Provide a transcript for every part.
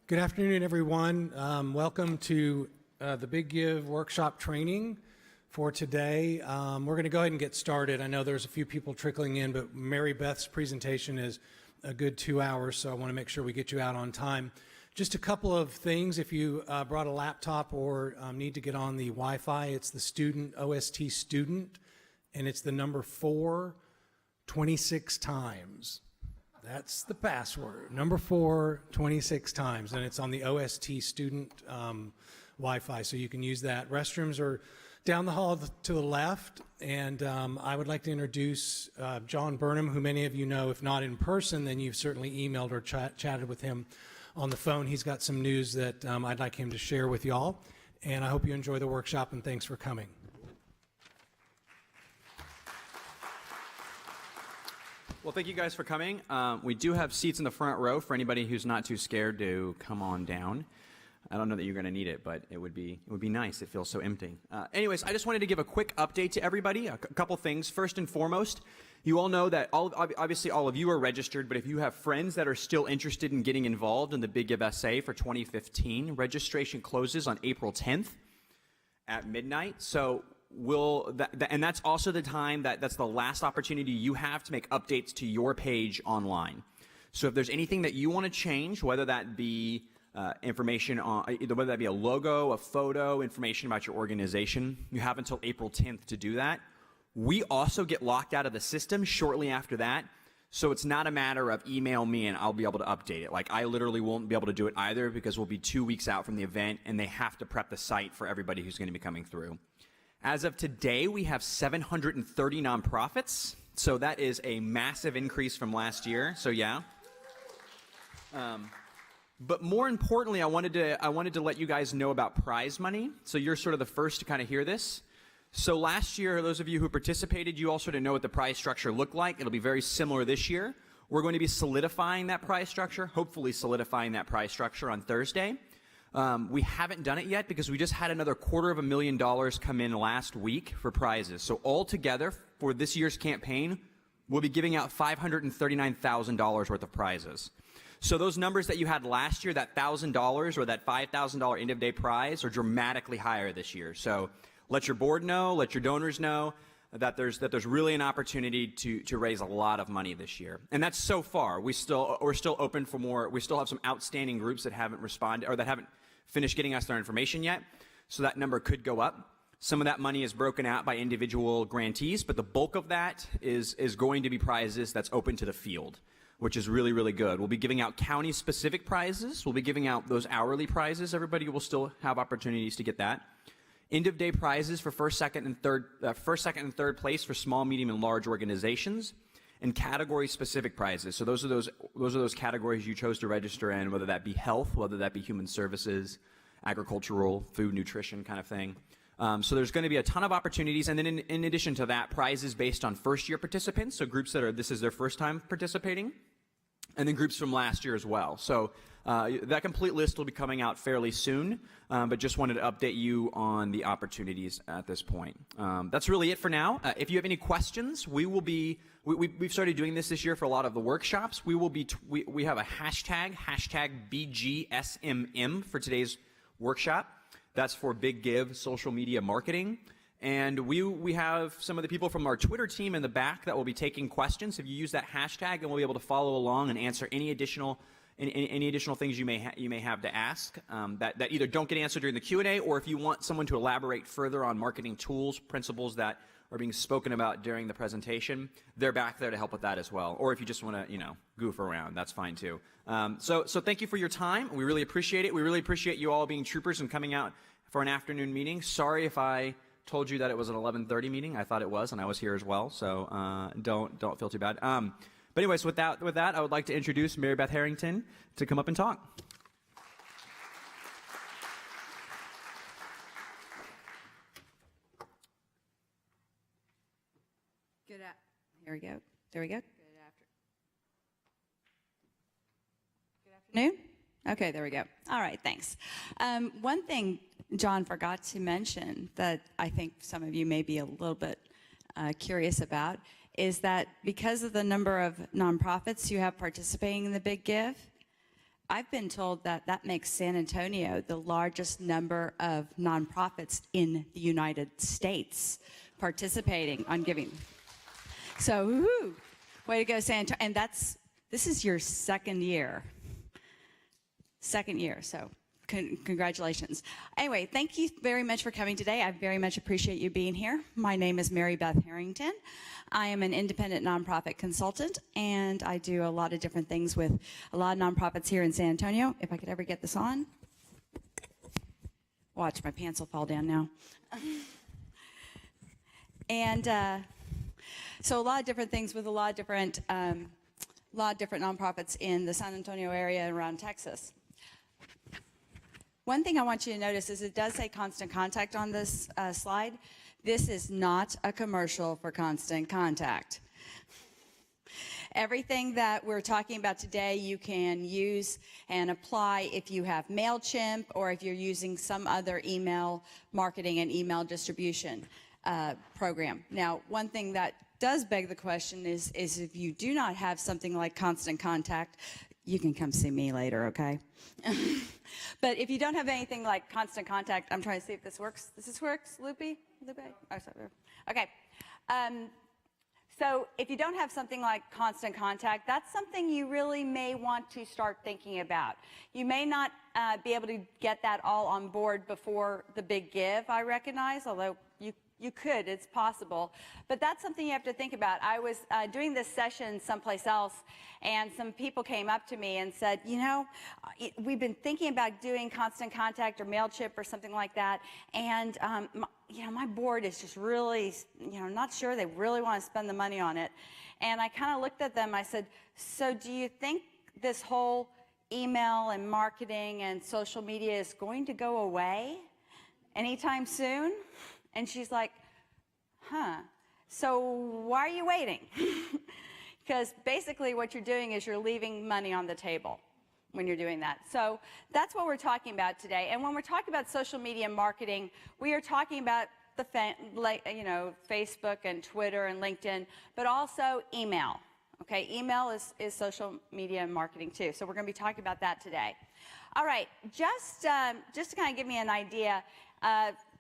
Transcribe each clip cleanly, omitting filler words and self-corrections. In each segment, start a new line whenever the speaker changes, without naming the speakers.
Good afternoon, everyone. Welcome to the Big Give workshop training for today. We're going to go ahead and get started. I know there's a few people trickling in, but Mary Beth's presentation is a good 2 hours, so I want to make sure we get you out on time. Just a couple of things. If you brought a laptop or need to get on the Wi-Fi, it's the student, OST student, and it's the number 4 26 times. That's the password. Number 4 26 times, and it's on the OST student Wi-Fi, so you can use that. Restrooms are down the hall to the left, and I would like to introduce John Burnham, who many of you know, if not in person, then you've certainly emailed or chatted with him on the phone. He's got some news that I'd like him to share with y'all, and I hope you enjoy the workshop, and thanks for coming.
Well, thank you guys for coming. We do have seats in the front row for anybody who's not too scared to come on down. I don't know that you're going to need it, but it would be nice. It feels so empty. Anyways, I just wanted to give a quick update to everybody. A couple things. First and foremost, you all know that obviously all of you are registered, but if you have friends that are still interested in getting involved in the Big Give SA for 2015, registration closes on April 10th at midnight. So and that's also the time that's the last opportunity you have to make updates to your page online. So if there's anything that you want to change, whether that be information on whether that be a logo, a photo, information about your organization, you have until April 10th to do that. We also get locked out of the system shortly after that. So it's not a matter of email me and I'll be able to update it. Like I literally won't be able to do it either because we'll be 2 weeks out from the event and they have to prep the site for everybody who's going to be coming through. As of today, we have 730 nonprofits, so that is a massive increase from last year. So yeah. But more importantly, I wanted to let you guys know about prize money. So you're sort of the first to kind of hear this. So last year, those of you who participated, you all sort of know what the prize structure looked like. It'll be very similar this year. We're going to be solidifying that prize structure, hopefully solidifying that prize structure on Thursday. We haven't done it yet because we just had another $250,000 come in last week for prizes. So altogether for this year's campaign, we'll be giving out $539,000 worth of prizes. So those numbers that you had last year, that $1,000 or that $5,000 end of day prize, are dramatically higher this year. So let your board know, let your donors know that there's really an opportunity to raise a lot of money this year. And that's so far. We're still open for more. We still have some outstanding groups that haven't responded or that haven't finished getting us their information yet. So that number could go up. Some of that money is broken out by individual grantees, but the bulk of that is going to be prizes that's open to the field, which is really, really good. We'll be giving out county-specific prizes. We'll be giving out those hourly prizes. Everybody will still have opportunities to get that. End-of-day prizes for first, second, and third place for small, medium, and large organizations, and category-specific prizes. So those are those categories you chose to register in, whether that be health, whether that be human services, agricultural, food, nutrition kind of thing. So there's going to be a ton of opportunities, and then in addition to that, prizes based on first-year participants, so groups this is their first time participating, and then groups from last year as well. So that complete list will be coming out fairly soon, but just wanted to update you on the opportunities at this point. That's really it for now. If you have any questions, we've started doing this year for a lot of the workshops. We have a hashtag BGSMM for today's workshop. That's for Big Give social media marketing. And we have some of the people from our Twitter team in the back that will be taking questions. If you use that hashtag, and we'll be able to follow along and answer any additional things you may have to ask that either don't get answered during the Q&A, or if you want someone to elaborate further on marketing tools, principles that are being spoken about during the presentation, they're back there to help with that as well. Or if you just want to, goof around, that's fine too. So thank you for your time. We really appreciate it. We really appreciate you all being troopers and coming out for an afternoon meeting. Sorry if I told you that it was an 11:30 meeting. I thought it was, and I was here as well. So don't feel too bad. But anyways, with that, I would like to introduce Mary Beth Harrington to come up and talk.
Here we go. There we go. Good afternoon. Okay, there we go. All right, thanks. One thing John forgot to mention that I think some of you may be a little bit curious about is that because of the number of nonprofits you have participating in the Big Give, I've been told that that makes San Antonio the largest number of nonprofits in the United States participating on giving. So, woo-hoo, way to go, San Antonio. And this is your second year. So congratulations. Anyway, thank you very much for coming today. I very much appreciate you being here. My name is Mary Beth Harrington. I am an independent nonprofit consultant, and I do a lot of different things with a lot of nonprofits here in San Antonio. If I could ever get this on. Watch, my pants will fall down now. And so a lot of different things with a lot of different nonprofits in the San Antonio area and around Texas. One thing I want you to notice is it does say Constant Contact on this slide. This is not a commercial for Constant Contact. Everything that we're talking about today you can use and apply if you have MailChimp or if you're using some other email marketing and email distribution program. Now, one thing that does beg the question is if you do not have something like Constant Contact, you can come see me later, okay? But if you don't have anything like Constant Contact, I'm trying to see if this works. Does this work, Loopy? Oh, sorry. Okay. So if you don't have something like Constant Contact, that's something you really may want to start thinking about. You may not be able to get that all on board before the big give, I recognize, although you could, it's possible. But that's something you have to think about. I was doing this session someplace else, and some people came up to me and said, you know, we've been thinking about doing Constant Contact or MailChimp or something like that, and you know, my board is just really, you know, not sure they really want to spend the money on it. And I kind of looked at them, I said, so do you think this whole email and marketing and social media is going to go away anytime soon? And she's like, huh, so why are you waiting? Because basically what you're doing is you're leaving money on the table when you're doing that. So that's what we're talking about today. And when we're talking about social media marketing, we are talking about Facebook and Twitter and LinkedIn, but also email. Okay, email is social media marketing too. So we're going to be talking about that today. All right, just to kind of give me an idea,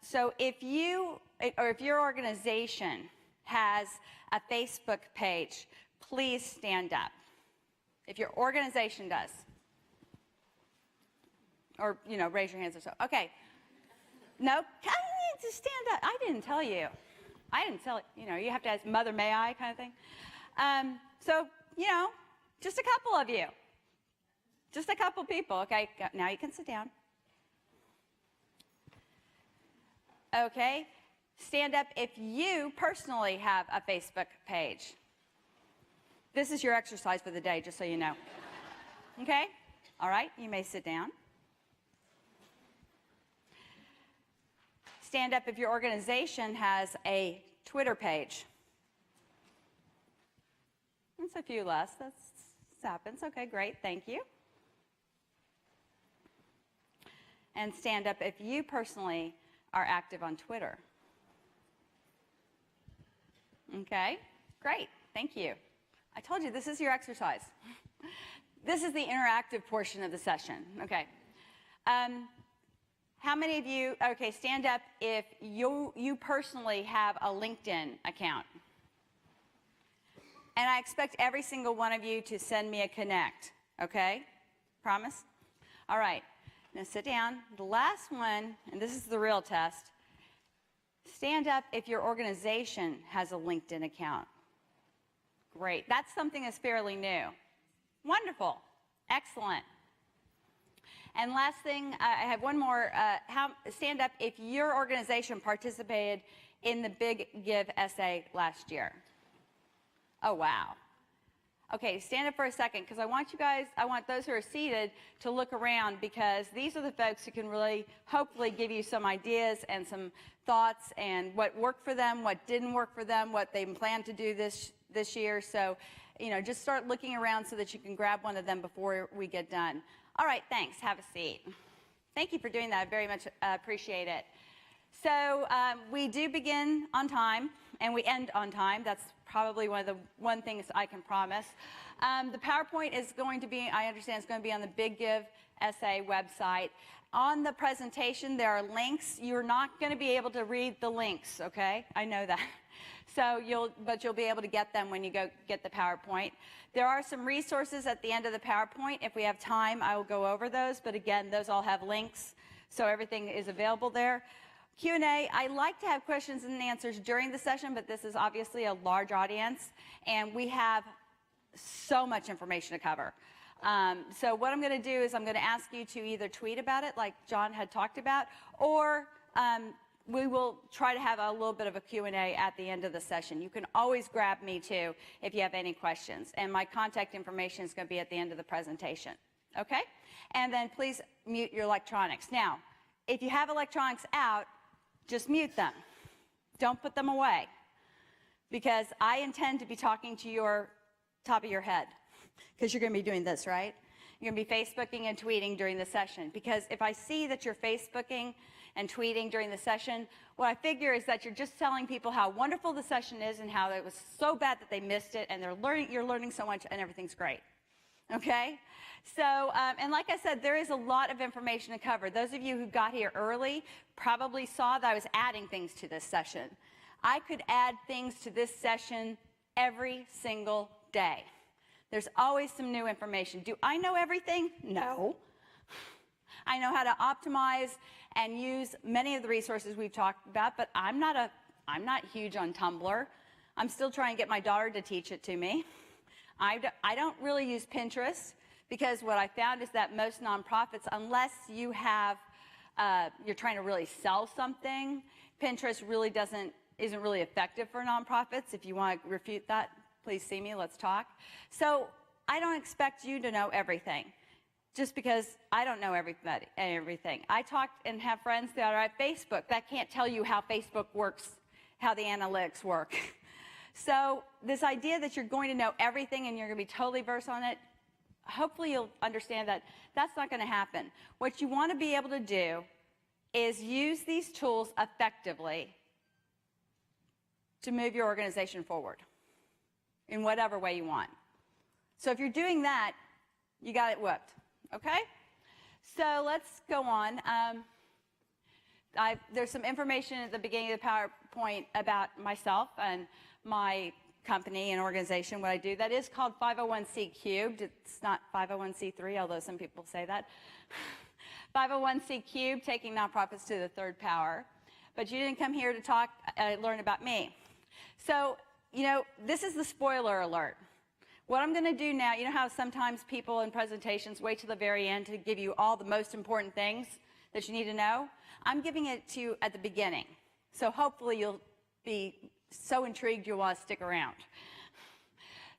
so if your organization has a Facebook page, please stand up. If your organization does. Or, you know, raise your hands or so. Okay. No, I need to stand up. I didn't tell you. You know, you have to ask Mother, may I kind of thing. So, you know, just a couple of you. Just a couple people. Okay, now you can sit down. Okay, stand up if you personally have a Facebook page. This is your exercise for the day, just so you know. Okay, all right, you may sit down. Stand up if your organization has a Twitter page. That's a few less, that happens. Okay, great, thank you. And stand up if you personally are active on Twitter. Okay, great, thank you. I told you this is your exercise. This is the interactive portion of the session. Okay. How many of you, okay, stand up if you personally have a LinkedIn account. And I expect every single one of you to send me a connect, okay? Promise? All right. Now sit down. The last one, and this is the real test, stand up if your organization has a LinkedIn account. Great. That's something that's fairly new. Wonderful. Excellent. And last thing, I have one more. Stand up if your organization participated in the Big Give essay last year. Oh, wow. Okay, stand up for a second, because I want those who are seated to look around, because these are the folks who can really hopefully give you some ideas and some thoughts and what worked for them, what didn't work for them, what they plan to do this year. So, you know, just start looking around so that you can grab one of them before we get done. All right, thanks. Have a seat. Thank you for doing that. I very much appreciate it. So we do begin on time, and we end on time. That's probably one thing I can promise. The PowerPoint is going to be, I understand, it's going to be on the Big Give SA website. On the presentation, there are links. You're not going to be able to read the links, okay? I know that. So you'll be able to get them when you go get the PowerPoint. There are some resources at the end of the PowerPoint. If we have time, I will go over those. But again, those all have links, so everything is available there. Q&A, I like to have questions and answers during the session, but this is obviously a large audience, and we have so much information to cover. So what I'm going to do is I'm going to ask you to either tweet about it, like John had talked about, or we will try to have a little bit of a Q&A at the end of the session. You can always grab me, too, if you have any questions. And my contact information is going to be at the end of the presentation. Okay? And then please mute your electronics. Now, if you have electronics out, just mute them. Don't put them away, because I intend to be talking to your top of your head, because you're going to be doing this, right? You're going to be Facebooking and tweeting during the session, because if I see that you're Facebooking and tweeting during the session, what I figure is that you're just telling people how wonderful the session is and how it was so bad that they missed it, and you're learning so much and everything's great. Okay? So, and like I said, there is a lot of information to cover. Those of you who got here early probably saw that I was adding things to this session. I could add things to this session every single day. There's always some new information. Do I know everything? No. I know how to optimize and use many of the resources we've talked about, but I'm not huge on Tumblr. I'm still trying to get my daughter to teach it to me. I don't really use Pinterest, because what I found is that most nonprofits, unless you have, you're trying to really sell something, Pinterest really isn't really effective for nonprofits. If you want to refute that, please see me, let's talk. So I don't expect you to know everything, just because I don't know everything. I talk and have friends that are at Facebook that can't tell you how Facebook works, how the analytics work. So this idea that you're going to know everything and you're going to be totally versed on it, hopefully you'll understand that that's not going to happen. What you want to be able to do is use these tools effectively to move your organization forward in whatever way you want. So if you're doing that, you got it whooped, okay? So let's go on. There's some information at the beginning of the PowerPoint about myself and my company and organization, what I do. That is called 501c cubed. It's not 501c3, although some people say that. 501c cubed, taking nonprofits to the third power. But you didn't come here to learn about me. So, you know, this is the spoiler alert. What I'm going to do now, you know how sometimes people in presentations wait till the very end to give you all the most important things that you need to know? I'm giving it to you at the beginning. So hopefully you'll be so intrigued you'll want to stick around.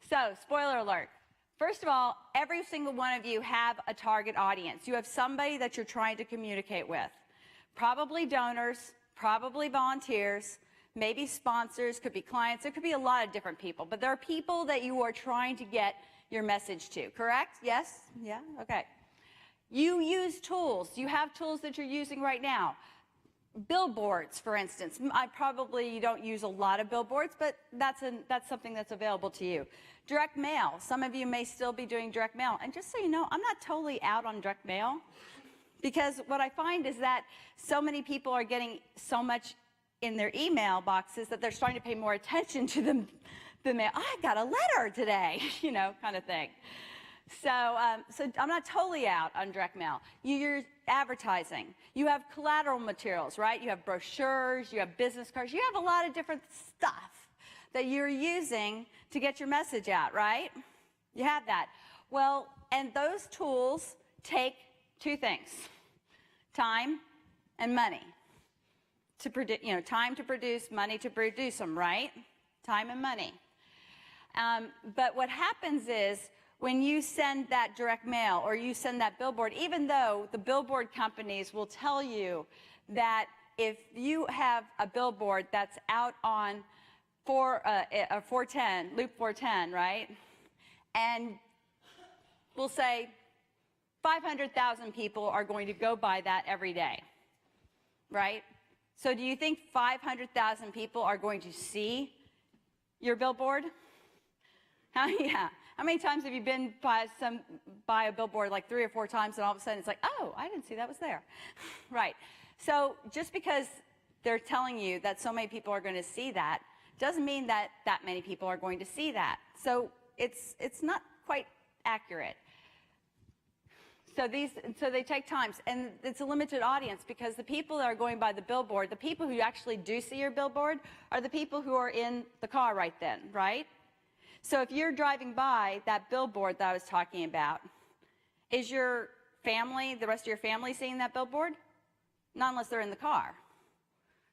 So, spoiler alert. First of all, every single one of you have a target audience. You have somebody that you're trying to communicate with. Probably donors, probably volunteers, maybe sponsors, could be clients, there could be a lot of different people, but there are people that you are trying to get your message to, correct? Yes? Yeah? Okay. You use tools. You have tools that you're using right now. Billboards, for instance. You don't use a lot of billboards, but that's something that's available to you. Direct mail. Some of you may still be doing direct mail. And just so you know, I'm not totally out on direct mail, because what I find is that so many people are getting so much in their email boxes that they're starting to pay more attention to the mail. I got a letter today, you know, kind of thing. So I'm not totally out on direct mail. You're advertising. You have collateral materials, right? You have brochures, you have business cards, you have a lot of different stuff that you're using to get your message out, right? You have that. Well, and those tools take two things: time and money. Time to produce, money to produce them, right? Time and money. But what happens is, when you send that direct mail or you send that billboard, even though the billboard companies will tell you that if you have a billboard that's out on Loop 410, right? And we'll say 500,000 people are going to go by that every day, right? So do you think 500,000 people are going to see your billboard? Yeah. How many times have you been by a billboard like 3 or 4 times and all of a sudden it's like, oh, I didn't see that was there. Right. So just because they're telling you that so many people are going to see that doesn't mean that that many people are going to see that. So it's not quite accurate. So they take times, and it's a limited audience because the people that are going by the billboard, the people who actually do see your billboard are the people who are in the car right then, right? So if you're driving by that billboard that I was talking about, is your family, the rest of your family seeing that billboard? Not unless they're in the car.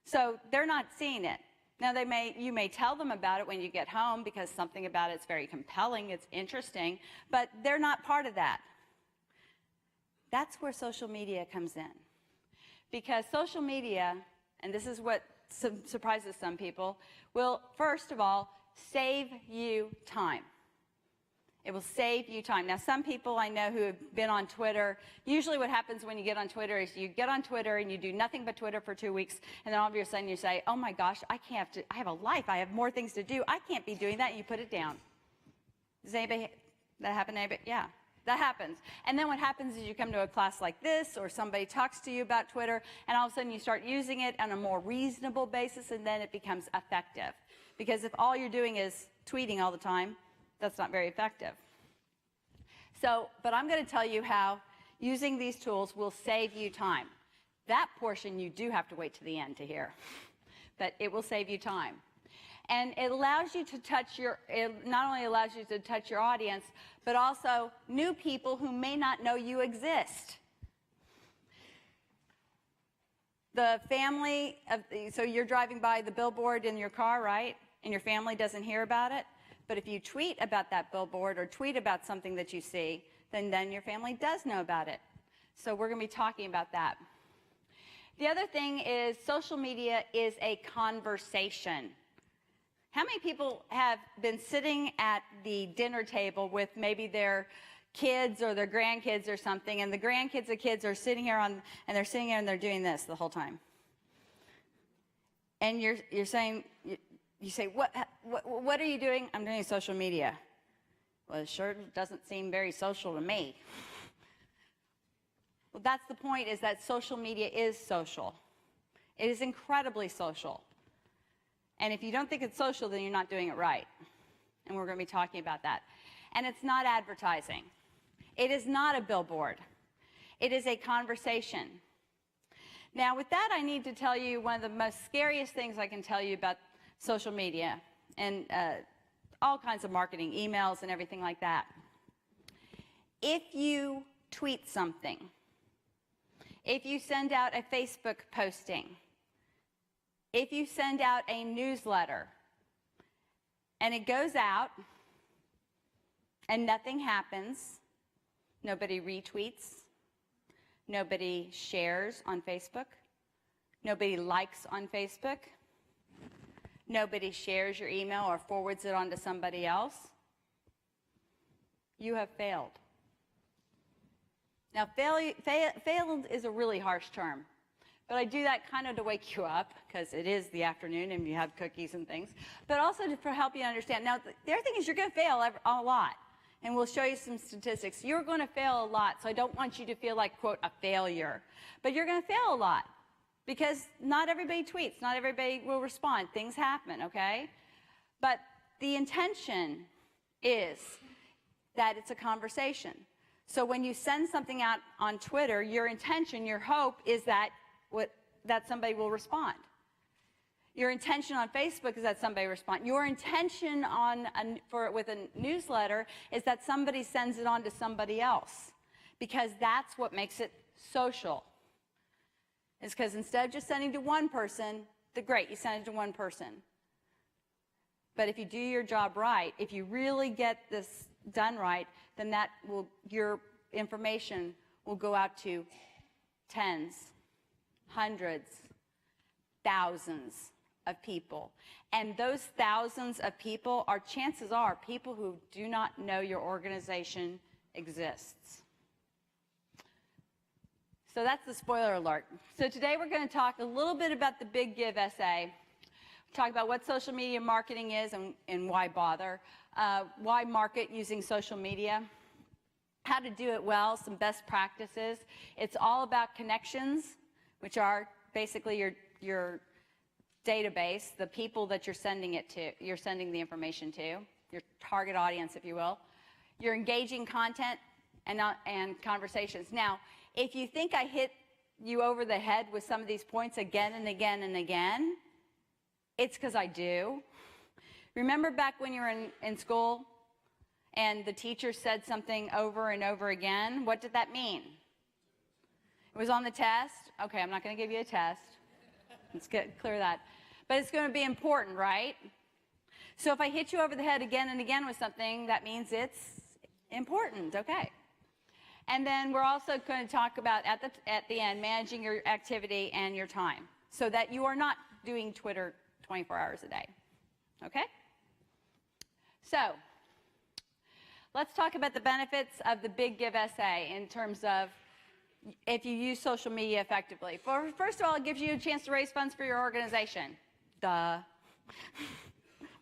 So they're not seeing it. Now you may tell them about it when you get home because something about it's very compelling, it's interesting, but they're not part of that. That's where social media comes in. Because social media, and this is what surprises some people, will, first of all, save you time. It will save you time. Now, some people I know who have been on Twitter, usually what happens when you get on Twitter is you get on Twitter and you do nothing but Twitter for 2 weeks, and then all of a sudden you say, oh my gosh, I have a life, I have more things to do, I can't be doing that, and you put it down. Does anybody, that happen to anybody? Yeah. That happens. And then what happens is you come to a class like this or somebody talks to you about Twitter and all of a sudden you start using it on a more reasonable basis and then it becomes effective. Because if all you're doing is tweeting all the time, that's not very effective. So, but I'm going to tell you how using these tools will save you time. That portion you do have to wait to the end to hear. But it will save you time. And it allows you to it not only allows you to touch your audience, but also new people who may not know you exist. The family, so you're driving by the billboard in your car, right? And your family doesn't hear about it. But if you tweet about that billboard or tweet about something that you see, then your family does know about it. So we're going to be talking about that. The other thing is social media is a conversation. How many people have been sitting at the dinner table with maybe their kids or their grandkids or something, and the grandkids and kids are sitting here and they're sitting here and they're doing this the whole time? And you're saying, you say, what are you doing? I'm doing social media. Well, it sure doesn't seem very social to me. Well, that's the point, is that social media is social. It is incredibly social. And if you don't think it's social, then you're not doing it right. And we're going to be talking about that. And it's not advertising. It is not a billboard. It is a conversation. Now, with that, I need to tell you one of the most scariest things I can tell you about social media and all kinds of marketing, emails and everything like that. If you tweet something, if you send out a Facebook posting, if you send out a newsletter and it goes out and nothing happens, nobody retweets, nobody shares on Facebook, nobody likes on Facebook, nobody shares your email or forwards it on to somebody else, you have failed. Now, failed is a really harsh term. But I do that kind of to wake you up, because it is the afternoon and you have cookies and things, but also to help you understand. Now, the other thing is you're going to fail a lot, and we'll show you some statistics. You're going to fail a lot, so I don't want you to feel like, quote, a failure. But you're going to fail a lot, because not everybody tweets, not everybody will respond. Things happen, okay? But the intention is that it's a conversation. So when you send something out on Twitter, your intention, your hope is that somebody will respond. Your intention on Facebook is that somebody will respond. Your intention with a newsletter is that somebody sends it on to somebody else, because that's what makes it social. It's because instead of just sending to one person, great, you send it to one person. But if you do your job right, if you really get this done right, then your information will go out to tens, hundreds, thousands of people. And those thousands of people are, chances are, people who do not know your organization exists. So that's the spoiler alert. So today we're going to talk a little bit about the Big Give essay, talk about what social media marketing is and why bother, why market using social media, how to do it well, some best practices. It's all about connections, which are basically your database, the people that you're sending it to, you're sending the information to, your target audience, if you will, your engaging content and conversations. Now, if you think I hit you over the head with some of these points again and again and again, it's because I do. Remember back when you were in school and the teacher said something over and over again? What did that mean? It was on the test? Okay, I'm not going to give you a test. Let's clear that. But it's going to be important, right? So if I hit you over the head again and again with something, that means it's important, okay. And then we're also going to talk about, at the end, managing your activity and your time so that you are not doing Twitter 24 hours a day, okay? So let's talk about the benefits of the Big Give essay in terms of if you use social media effectively. First of all, it gives you a chance to raise funds for your organization. Duh.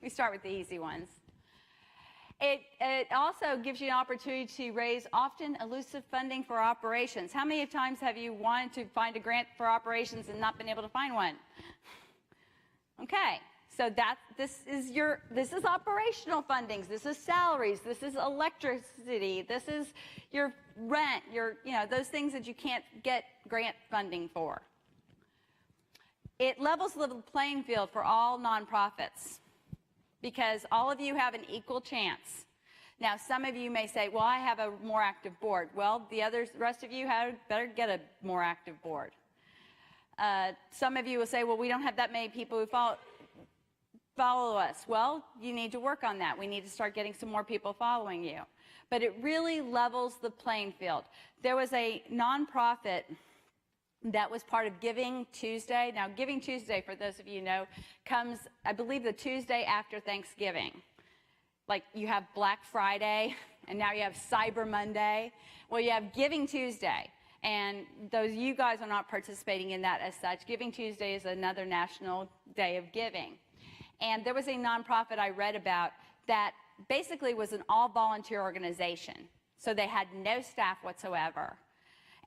We start with the easy ones. It also gives you an opportunity to raise often elusive funding for operations. How many times have you wanted to find a grant for operations and not been able to find one? Okay, so this is operational fundings. This is salaries. This is electricity. This is your rent. Those things that you can't get grant funding for. It levels the playing field for all nonprofits, because all of you have an equal chance. Now, some of you may say, well, I have a more active board. Well, the rest of you better get a more active board. Some of you will say, well, we don't have that many people who follow us. Well, you need to work on that. We need to start getting some more people following you. But it really levels the playing field. There was a nonprofit that was part of Giving Tuesday. Now, Giving Tuesday, for those of you who know, comes, I believe, the Tuesday after Thanksgiving. Like, you have Black Friday, and now you have Cyber Monday. Well, you have Giving Tuesday, and you guys are not participating in that as such. Giving Tuesday is another national day of giving. And there was a nonprofit I read about that basically was an all-volunteer organization. So they had no staff whatsoever,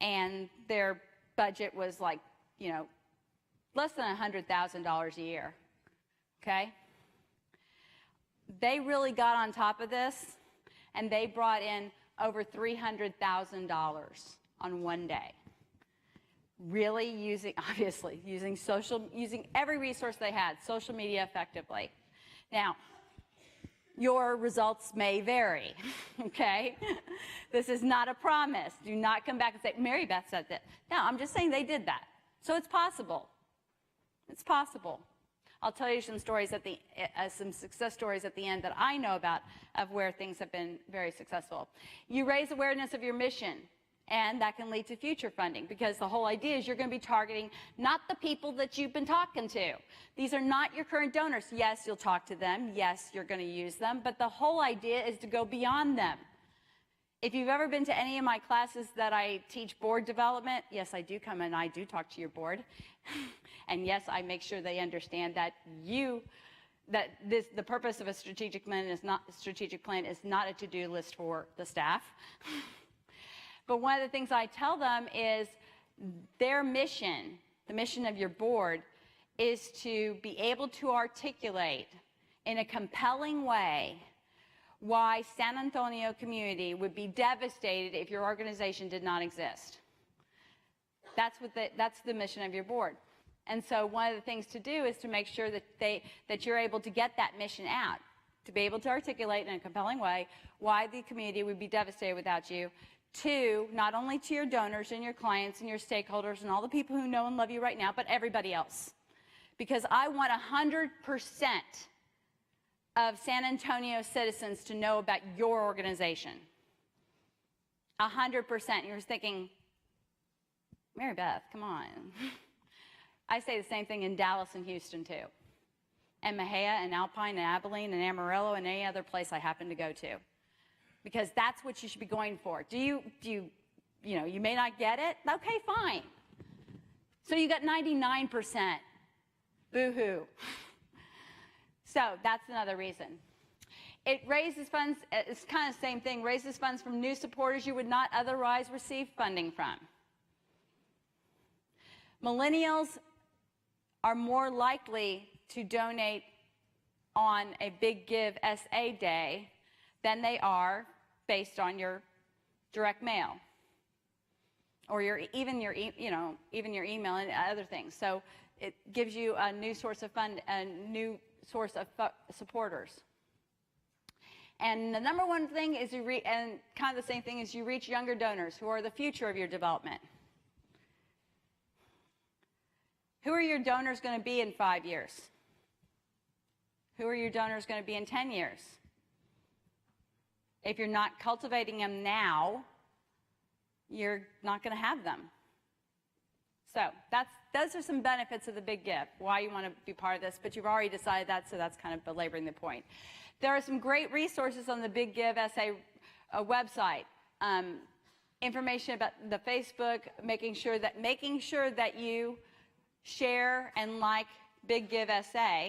and their budget was like, less than $100,000 a year, okay? They really got on top of this, and they brought in over $300,000 on one day. Really using every resource they had, social media effectively. Now, your results may vary, okay? This is not a promise. Do not come back and say, Mary Beth said that. No, I'm just saying they did that. So it's possible. It's possible. I'll tell you some stories some success stories at the end that I know about of where things have been very successful. You raise awareness of your mission, and that can lead to future funding, because the whole idea is you're going to be targeting not the people that you've been talking to. These are not your current donors. Yes, you'll talk to them. Yes, you're going to use them. But the whole idea is to go beyond them. If you've ever been to any of my classes that I teach board development, yes, I do come and I do talk to your board. And yes, I make sure they understand that the purpose of a strategic plan is not a to-do list for the staff. But one of the things I tell them is their mission, the mission of your board, is to be able to articulate in a compelling way why San Antonio community would be devastated if your organization did not exist. That's the mission of your board. And so one of the things to do is to make sure that you're able to get that mission out, to be able to articulate in a compelling way why the community would be devastated without you. Two, not only to your donors and your clients and your stakeholders and all the people who know and love you right now, but everybody else. Because I want 100% of San Antonio citizens to know about your organization. 100%. You're thinking, Mary Beth, come on. I say the same thing in Dallas and Houston too. And Mejia and Alpine and Abilene and Amarillo and any other place I happen to go to. Because that's what you should be going for. Do you you may not get it. Okay, fine. So you got 99%. Boo-hoo. So that's another reason. It raises funds, it's kind of the same thing, raises funds from new supporters you would not otherwise receive funding from. Millennials are more likely to donate on a Big Give SA day than they are based on your direct mail or even your email and other things. So it gives you a new source of supporters. And the number one thing is and kind of the same thing is you reach younger donors who are the future of your development. Who are your donors going to be in 5 years? Who are your donors going to be in 10 years? If you're not cultivating them now, you're not going to have them. So those are some benefits of the Big Give, why you want to be part of this, but you've already decided that, so that's kind of belaboring the point. There are some great resources on the Big Give SA website. Information about the Facebook, making sure that you share and like Big Give SA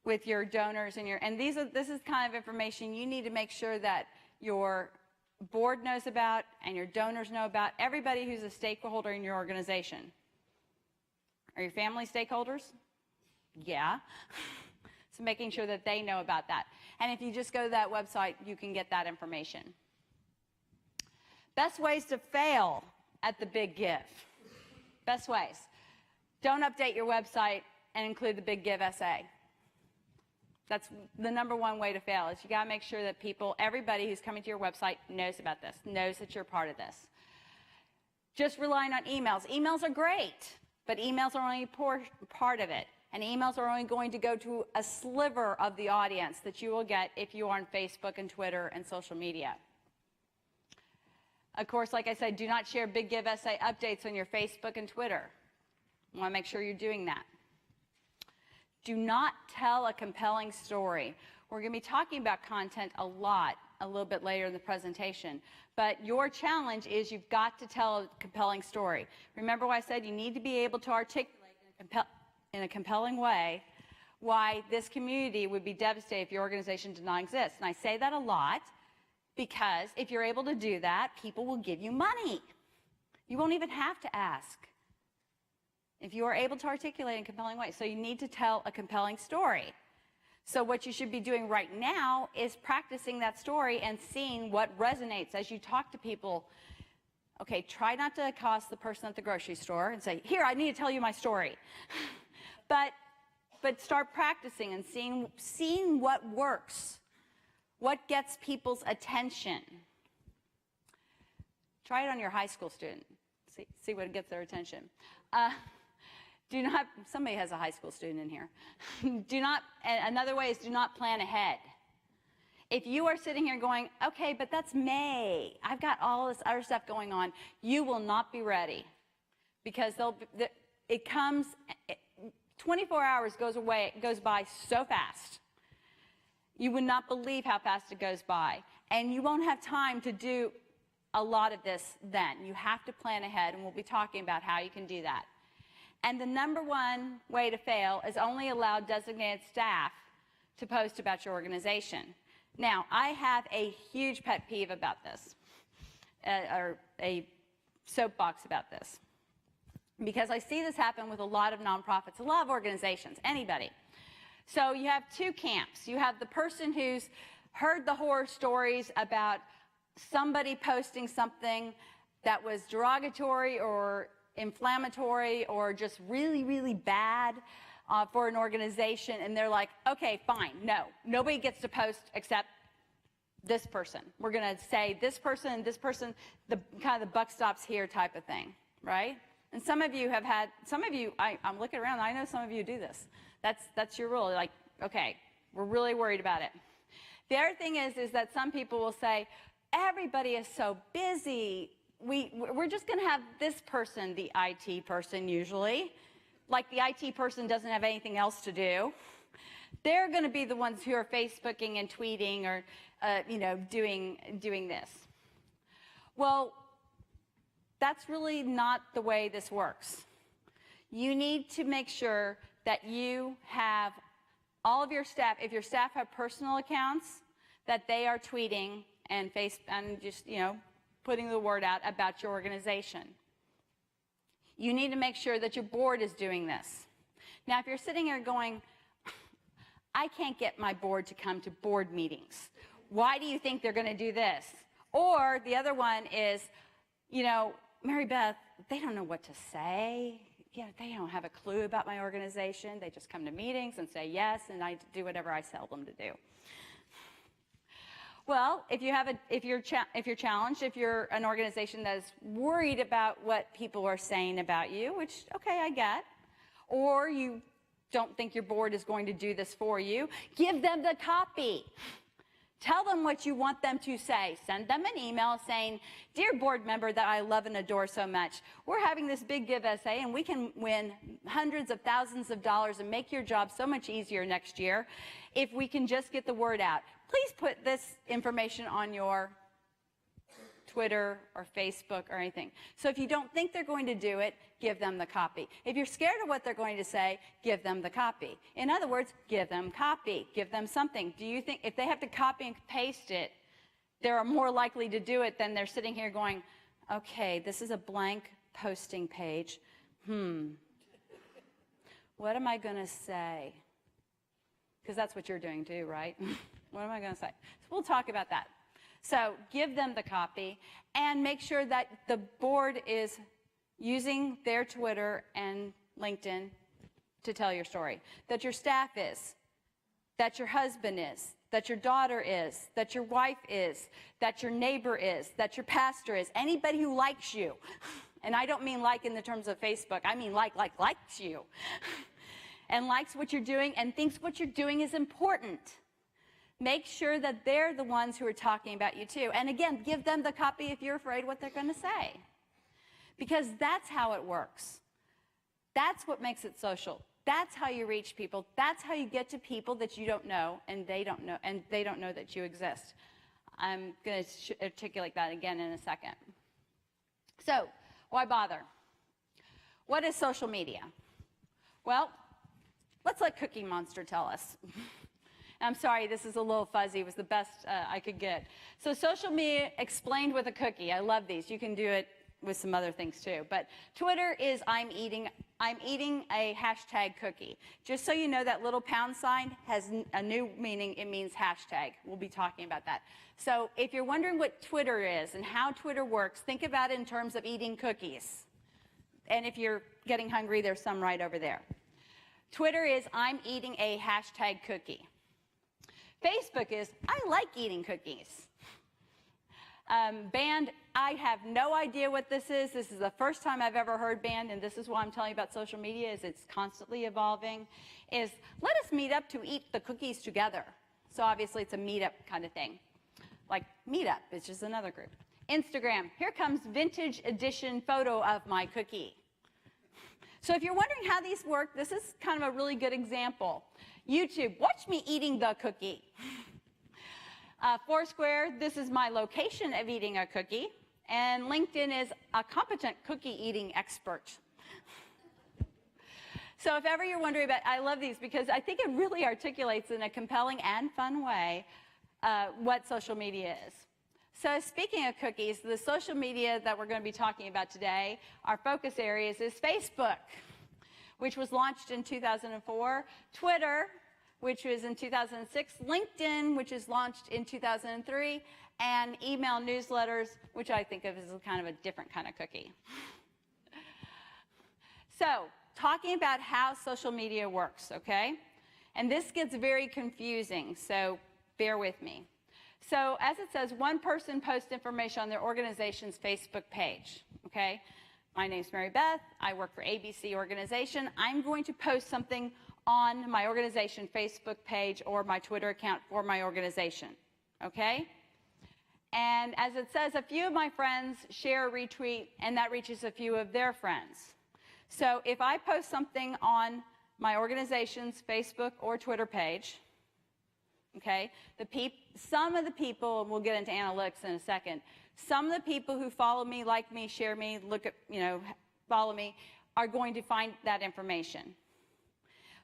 with your donors and this is kind of information you need to make sure that your board knows about and your donors know about, everybody who's a stakeholder in your organization. Are your family stakeholders? Yeah. So making sure that they know about that. And if you just go to that website, you can get that information. Best ways to fail at the Big Give. Best ways. Don't update your website and include the Big Give SA. That's the number one way to fail, is you got to make sure that everybody who's coming to your website knows about this, knows that you're part of this. Just relying on emails. Emails are great, but emails are only part of it. And emails are only going to go to a sliver of the audience that you will get if you are on Facebook and Twitter and social media. Of course, like I said, do not share Big Give SA updates on your Facebook and Twitter. You want to make sure you're doing that. Do not tell a compelling story. We're going to be talking about content a little bit later in the presentation. But your challenge is you've got to tell a compelling story. Remember what I said? You need to be able to articulate in a compelling way why this community would be devastated if your organization did not exist. And I say that a lot because if you're able to do that, people will give you money. You won't even have to ask if you are able to articulate in a compelling way. So you need to tell a compelling story. So what you should be doing right now is practicing that story and seeing what resonates as you talk to people. Okay, try not to accost the person at the grocery store and say, here, I need to tell you my story. But start practicing and seeing what works, what gets people's attention. Try it on your high school student. See what gets their attention. Somebody has a high school student in here. Another way is do not plan ahead. If you are sitting here going, okay, but that's May, I've got all this other stuff going on, you will not be ready because 24 hours goes by so fast. You would not believe how fast it goes by. And you won't have time to do a lot of this then. You have to plan ahead, and we'll be talking about how you can do that. And the number one way to fail is only allow designated staff to post about your organization. Now, I have a huge pet peeve about this, or a soapbox about this, because I see this happen with a lot of nonprofits, a lot of organizations, anybody. So you have two camps. You have the person who's heard the horror stories about somebody posting something that was derogatory or inflammatory or just really, really bad for an organization, and they're like, okay, fine, no, nobody gets to post except this person. We're going to say this person and this person, the kind of the buck stops here type of thing, right? And some of you, I'm looking around, I know some of you do this. That's your rule. Like, okay, we're really worried about it. The other thing is that some people will say, everybody is so busy. We're just going to have this person, the IT person usually, like the IT person doesn't have anything else to do. They're going to be the ones who are Facebooking and tweeting or, doing this. Well, that's really not the way this works. You need to make sure that you have all of your staff, if your staff have personal accounts, that they are tweeting and just, putting the word out about your organization. You need to make sure that your board is doing this. Now, if you're sitting here going, I can't get my board to come to board meetings. Why do you think they're going to do this? Or the other one is, Mary Beth, they don't know what to say. They don't have a clue about my organization. They just come to meetings and say yes, and I do whatever I tell them to do. Well, if you're challenged, if you're an organization that is worried about what people are saying about you, which, okay, I get, or you don't think your board is going to do this for you, give them the copy. Tell them what you want them to say. Send them an email saying, dear board member that I love and adore so much, we're having this big give SA and we can win hundreds of thousands of dollars and make your job so much easier next year if we can just get the word out. Please put this information on your Twitter or Facebook or anything. So if you don't think they're going to do it, give them the copy. If you're scared of what they're going to say, give them the copy. In other words, give them copy. Give them something. Do you think if they have to copy and paste it, they're more likely to do it than they're sitting here going, okay, this is a blank posting page. What am I going to say? Because that's what you're doing too, right? What am I going to say? So we'll talk about that. So give them the copy and make sure that the board is using their Twitter and LinkedIn to tell your story. That your staff is, that your husband is, that your daughter is, that your wife is, that your neighbor is, that your pastor is, anybody who likes you. And I don't mean like in the terms of Facebook, I mean likes you. And likes what you're doing and thinks what you're doing is important. Make sure that they're the ones who are talking about you too. And again, give them the copy if you're afraid what they're going to say. Because that's how it works. That's what makes it social. That's how you reach people. That's how you get to people that you don't know and they don't know that you exist. I'm going to articulate that again in a second. So, why bother? What is social media? Well, let's let Cookie Monster tell us. I'm sorry, this is a little fuzzy. It was the best I could get. So social media explained with a cookie. I love these. You can do it with some other things too. But Twitter is I'm eating a hashtag cookie. Just so you know, that little pound sign has a new meaning. It means hashtag. We'll be talking about that. So if you're wondering what Twitter is and how Twitter works, think about it in terms of eating cookies. And if you're getting hungry, there's some right over there. Twitter is I'm eating a hashtag cookie. Facebook is, I like eating cookies. Band, I have no idea what this is. This is the first time I've ever heard band, and this is why I'm telling you about social media, is it's constantly evolving, is let us meet up to eat the cookies together. So obviously it's a meetup kind of thing. Like Meetup, it's just another group. Instagram, here comes vintage edition photo of my cookie. So if you're wondering how these work, this is kind of a really good example. YouTube, watch me eating the cookie. Foursquare, this is my location of eating a cookie. And LinkedIn is a competent cookie eating expert. So if ever you're wondering about, I love these because I think it really articulates in a compelling and fun way what social media is. So speaking of cookies, the social media that we're going to be talking about today, our focus areas is Facebook, which was launched in 2004, Twitter, which was in 2006, LinkedIn, which is launched in 2003, and email newsletters, which I think of as kind of a different kind of cookie. So, talking about how social media works, okay? And this gets very confusing, so bear with me. So, as it says, one person posts information on their organization's Facebook page, okay? My name's Mary Beth. I work for ABC Organization. I'm going to post something on my organization Facebook page or my Twitter account for my organization, okay? And as it says, a few of my friends share, retweet, and that reaches a few of their friends. So if I post something on my organization's Facebook or Twitter page, okay? Some of the people, and we'll get into analytics in a second, some of the people who follow me, like me, share me, look at, follow me, are going to find that information.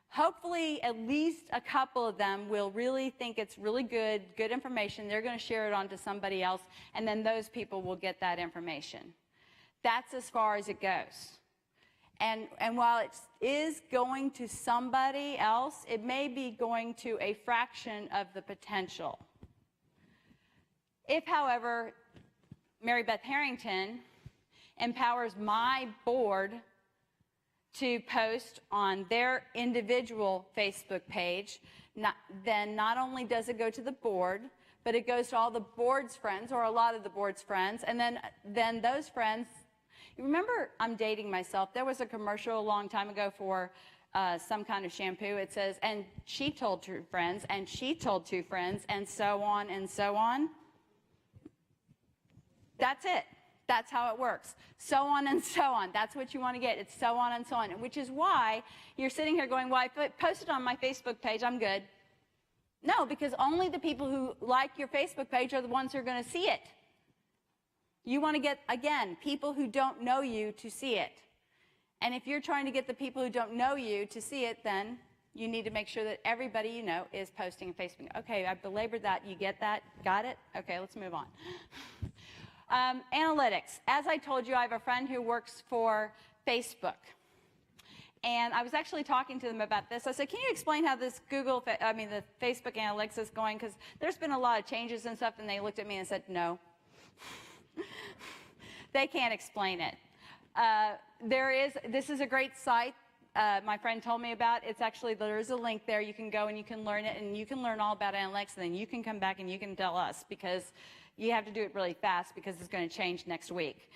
Hopefully, at least a couple of them will really think it's really good information. They're going to share it on to somebody else, and then those people will get that information. That's as far as it goes. And while it is going to somebody else, it may be going to a fraction of the potential. If, however, Mary Beth Harrington empowers my board to post on their individual Facebook page, then not only does it go to the board, but it goes to all the board's friends, or a lot of the board's friends, and then those friends. You remember, I'm dating myself, there was a commercial a long time ago for some kind of shampoo. It says, and she told 2 friends, and she told 2 friends, and so on and so on. That's it. That's how it works. So on and so on. That's what you want to get. It's so on and so on, which is why you're sitting here going, well, I posted on my Facebook page, I'm good. No, because only the people who like your Facebook page are the ones who are going to see it. You want to get, again, people who don't know you to see it. And if you're trying to get the people who don't know you to see it, then you need to make sure that everybody you know is posting on Facebook. Okay, I belabored that. You get that? Got it? Okay, let's move on. Analytics. As I told you, I have a friend who works for Facebook. And I was actually talking to them about this. I said, can you explain how this the Facebook analytics is going? Because there's been a lot of changes and stuff, and they looked at me and said, no. They can't explain it. This is a great site my friend told me about. It's actually, there is a link there. You can go and you can learn it, and you can learn all about analytics, and then you can come back and you can tell us, because you have to do it really fast because it's going to change next week.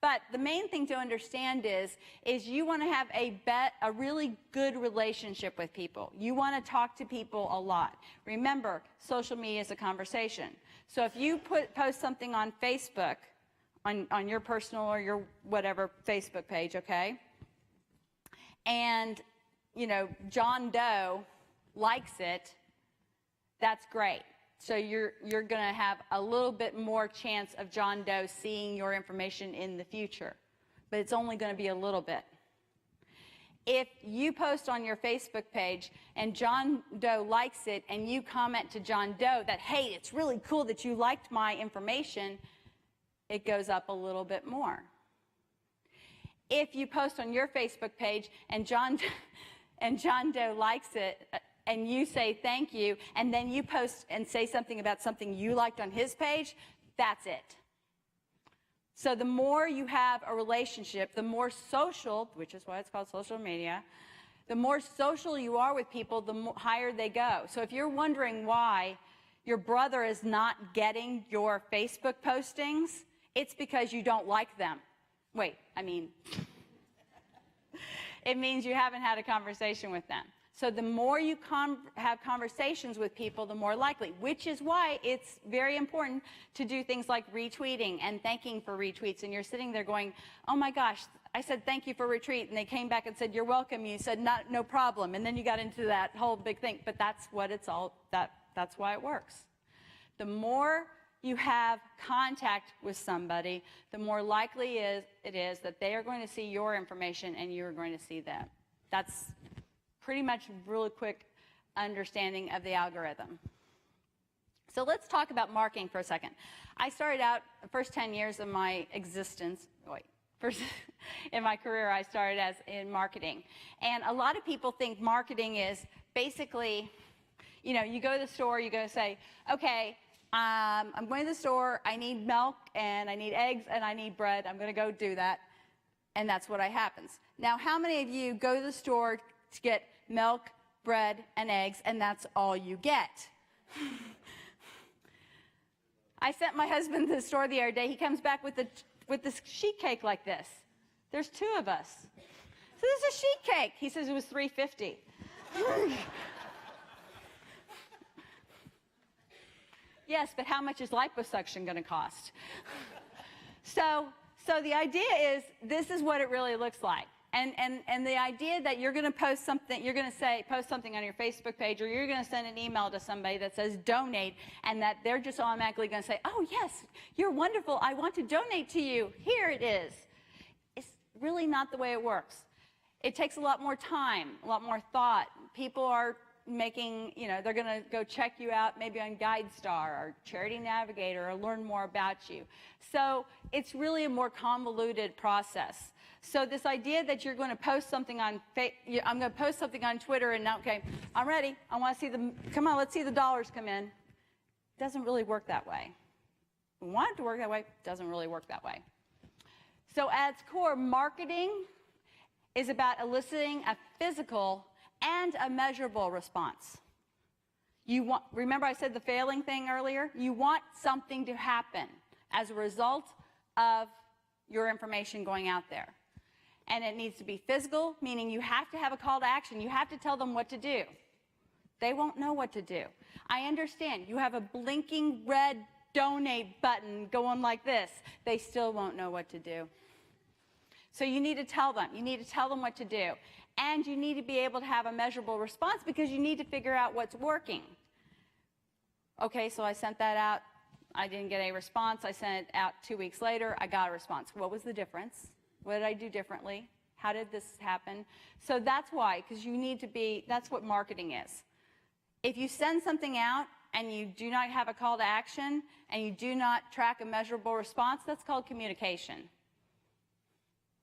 But the main thing to understand is you want to have a really good relationship with people. You want to talk to people a lot. Remember, social media is a conversation. So if you post something on Facebook, on your personal or your whatever Facebook page, okay, and John Doe likes it, that's great. So you're going to have a little bit more chance of John Doe seeing your information in the future, but it's only going to be a little bit. If you post on your Facebook page and John Doe likes it, and you comment to John Doe that, hey, it's really cool that you liked my information, it goes up a little bit more. If you post on your Facebook page and John Doe likes it, and you say thank you, and then you post and say something about something you liked on his page, that's it. So the more you have a relationship, the more social, which is why it's called social media, the more social you are with people, the higher they go. So if you're wondering why your brother is not getting your Facebook postings, it's because you don't like them. Wait, it means you haven't had a conversation with them. So the more you have conversations with people, the more likely, which is why it's very important to do things like retweeting and thanking for retweets. And you're sitting there going, oh my gosh, I said thank you for retweet, and they came back and said you're welcome. You said no problem, and then you got into that whole big thing. But that's what it's all, that's why it works. The more you have contact with somebody, the more likely it is that they are going to see your information and you are going to see them. That's pretty much a really quick understanding of the algorithm. So let's talk about marketing for a second. I started out, the first 10 years of my existence, in my career, I started in marketing. And a lot of people think marketing is basically, you go to the store, you go say, okay, I'm going to the store, I need milk, and I need eggs, and I need bread. I'm going to go do that. And that's what happens. Now, how many of you go to the store to get milk, bread, and eggs, and that's all you get? I sent my husband to the store the other day. He comes back with this sheet cake like this. There's 2 of us. So this is a sheet cake. He says it was $3.50. Yes, but how much is liposuction going to cost? So the idea is, this is what it really looks like. And the idea that you're going to post something, you're going to post something on your Facebook page, or you're going to send an email to somebody that says donate, and that they're just automatically going to say, oh yes, you're wonderful, I want to donate to you, here it is. It's really not the way it works. It takes a lot more time, a lot more thought. People are making, they're going to go check you out maybe on GuideStar or Charity Navigator or learn more about you. So it's really a more convoluted process. So this idea that you're going to post something on, I'm going to post something on Twitter and now, okay, I'm ready. I want to see come on, let's see the dollars come in. Doesn't really work that way. We want it to work that way, doesn't really work that way. So at its core, marketing is about eliciting a physical and a measurable response. Remember I said the failing thing earlier? You want something to happen as a result of your information going out there. And it needs to be physical, meaning you have to have a call to action. You have to tell them what to do. They won't know what to do. I understand. You have a blinking red donate button going like this. They still won't know what to do. So you need to tell them. You need to tell them what to do. And you need to be able to have a measurable response because you need to figure out what's working. Okay, so I sent that out. I didn't get a response. I sent it out 2 weeks later. I got a response. What was the difference? What did I do differently? How did this happen? So that's why, because you need to be, that's what marketing is. If you send something out and you do not have a call to action and you do not track a measurable response, that's called communication.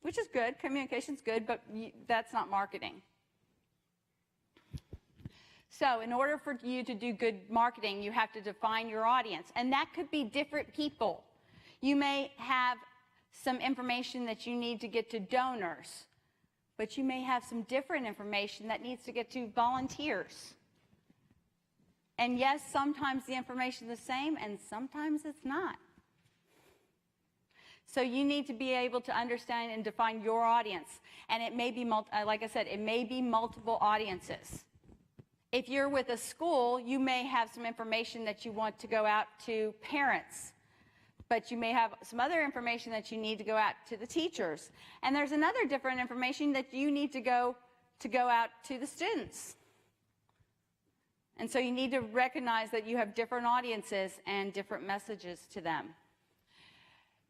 Which is good, communication's good, but that's not marketing. So in order for you to do good marketing, you have to define your audience, and that could be different people. You may have some information that you need to get to donors, but you may have some different information that needs to get to volunteers. And yes, sometimes the information is the same, and sometimes it's not. So you need to be able to understand and define your audience. And it may be, like I said, it may be multiple audiences. If you're with a school, you may have some information that you want to go out to parents. But you may have some other information that you need to go out to the teachers. And there's another different information that you need to go out to the students. And so you need to recognize that you have different audiences and different messages to them.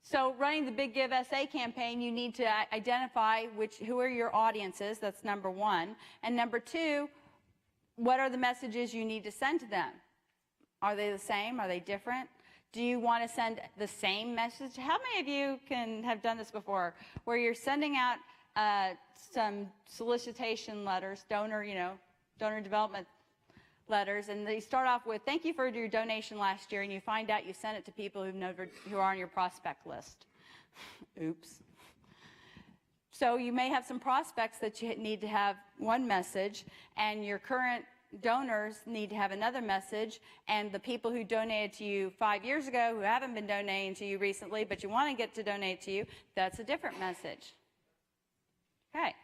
So running the Big Give SA campaign, you need to identify who are your audiences. That's number one. And number two, what are the messages you need to send to them? Are they the same? Are they different? Do you want to send the same message? How many of you have done this before, where you're sending out some solicitation letters, donor development letters, and they start off with, thank you for your donation last year, and you find out you sent it to people who are on your prospect list. Oops. So you may have some prospects that you need to have one message, and your current donors need to have another message, and the people who donated to you 5 years ago who haven't been donating to you recently, but you want to get to donate to you, that's a different message. Okay.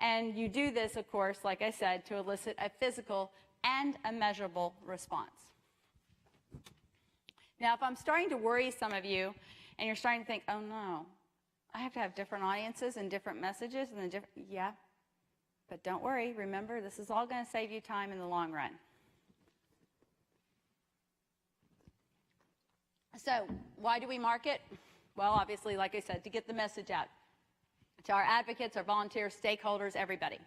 And you do this, of course, like I said, to elicit a physical and a measurable response. Now, if I'm starting to worry some of you, and you're starting to think, oh no, I have to have different audiences and different messages, and yeah, but don't worry, remember, this is all going to save you time in the long run. So, why do we market? Well, obviously, like I said, to get the message out to our advocates, our volunteers, stakeholders, everybody.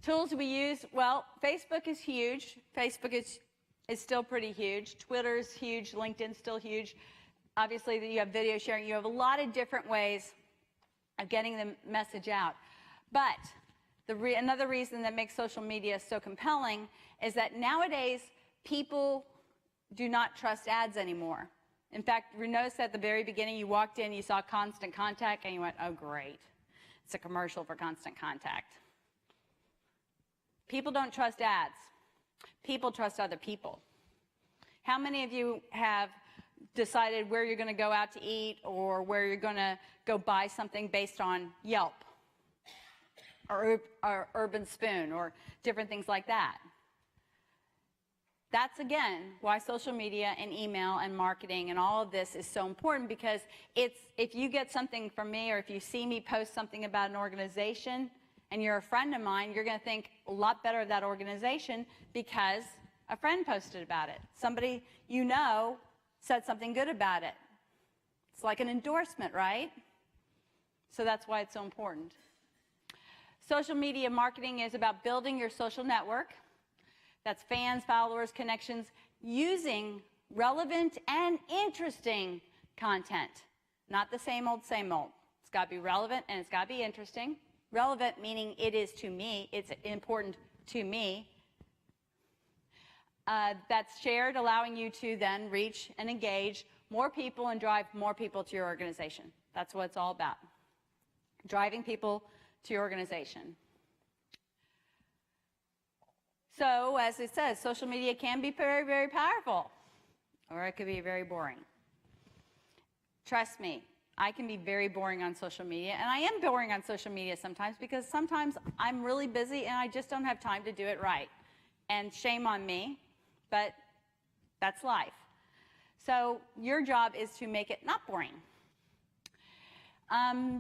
Tools we use, well, Facebook is huge. Facebook is still pretty huge. Twitter's huge. LinkedIn's still huge. Obviously, you have video sharing. You have a lot of different ways of getting the message out. But another reason that makes social media so compelling is that nowadays, people do not trust ads anymore. In fact, you noticed at the very beginning, you walked in, you saw Constant Contact, and you went, oh, great. It's a commercial for Constant Contact. People don't trust ads. People trust other people. How many of you have decided where you're going to go out to eat or where you're going to go buy something based on Yelp or Urban Spoon or different things like that? That's, again, why social media and email and marketing and all of this is so important, because if you get something from me, or if you see me post something about an organization and you're a friend of mine, you're going to think a lot better of that organization because a friend posted about it. Somebody you know said something good about it. It's like an endorsement, right? So that's why it's so important. Social media marketing is about building your social network. That's fans, followers, connections, using relevant and interesting content. Not the same old, same old. It's got to be relevant and it's got to be interesting. Relevant meaning it is to me, it's important to me. That's shared, allowing you to then reach and engage more people and drive more people to your organization. That's what it's all about. Driving people to your organization. So, as it says, social media can be very, very powerful, or it could be very boring. Trust me, I can be very boring on social media, and I am boring on social media sometimes, because sometimes I'm really busy and I just don't have time to do it right. And shame on me, but that's life. So your job is to make it not boring.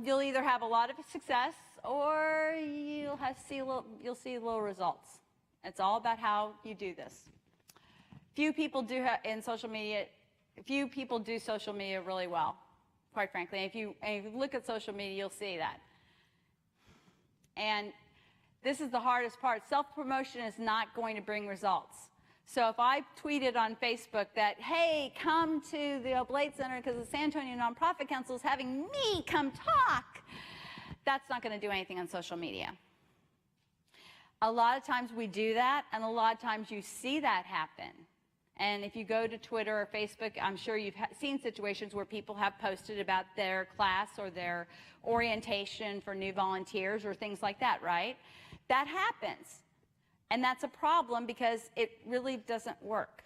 You'll either have a lot of success, or you'll see little results. It's all about how you do this. Few people do social media really well, quite frankly. If you look at social media, you'll see that. And this is the hardest part. Self-promotion is not going to bring results. So if I tweeted on Facebook that, hey, come to the Oblate Center because the San Antonio Nonprofit Council is having me come talk, that's not going to do anything on social media. A lot of times we do that, and a lot of times you see that happen. And if you go to Twitter or Facebook, I'm sure you've seen situations where people have posted about their class or their orientation for new volunteers or things like that, right? That happens. And that's a problem, because it really doesn't work.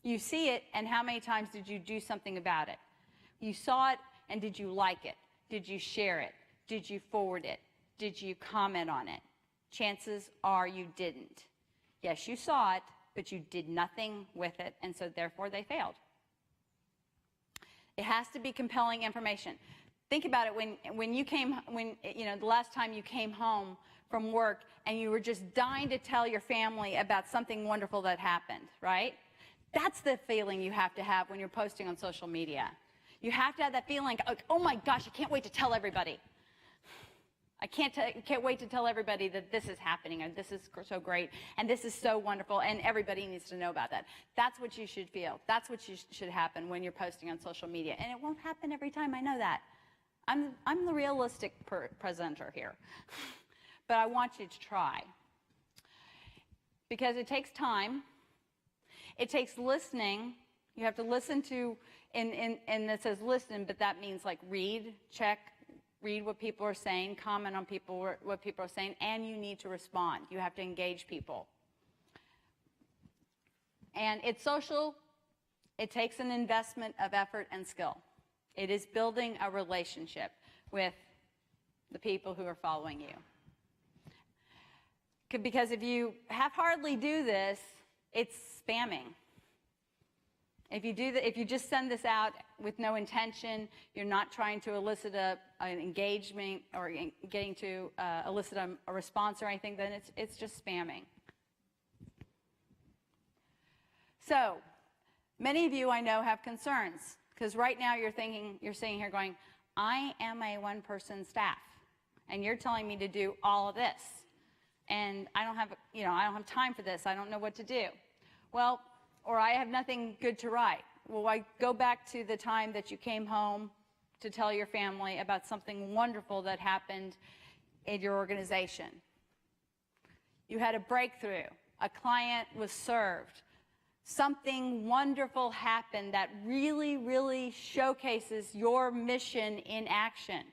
You see it, and how many times did you do something about it? You saw it, and did you like it? Did you share it? Did you forward it? Did you comment on it? Chances are you didn't. Yes, you saw it, but you did nothing with it, and so therefore they failed. It has to be compelling information. Think about it, the last time you came home from work and you were just dying to tell your family about something wonderful that happened, right? That's the feeling you have to have when you're posting on social media. You have to have that feeling, like, oh my gosh, I can't wait to tell everybody. I can't wait to tell everybody that this is happening, and this is so great, and this is so wonderful, and everybody needs to know about that. That's what you should feel. That's what should happen when you're posting on social media. And it won't happen every time, I know that. I'm the realistic presenter here. But I want you to try. Because it takes time. It takes listening. You have to listen to, and it says listen, but that means like read, check, read what people are saying, comment on what people are saying, and you need to respond. You have to engage people. And it's social. It takes an investment of effort and skill. It is building a relationship with the people who are following you. Because if you half-heartedly do this, it's spamming. If you just send this out with no intention, you're not trying to elicit an engagement or getting to elicit a response or anything, then it's just spamming. So, many of you I know have concerns, because right now you're sitting here going, I am a one-person staff, and you're telling me to do all of this, and I don't have time for this. I don't know what to do. Well, or I have nothing good to write. Well, I go back to the time that you came home to tell your family about something wonderful that happened in your organization. You had a breakthrough. A client was served. Something wonderful happened that really, really showcases your mission in action.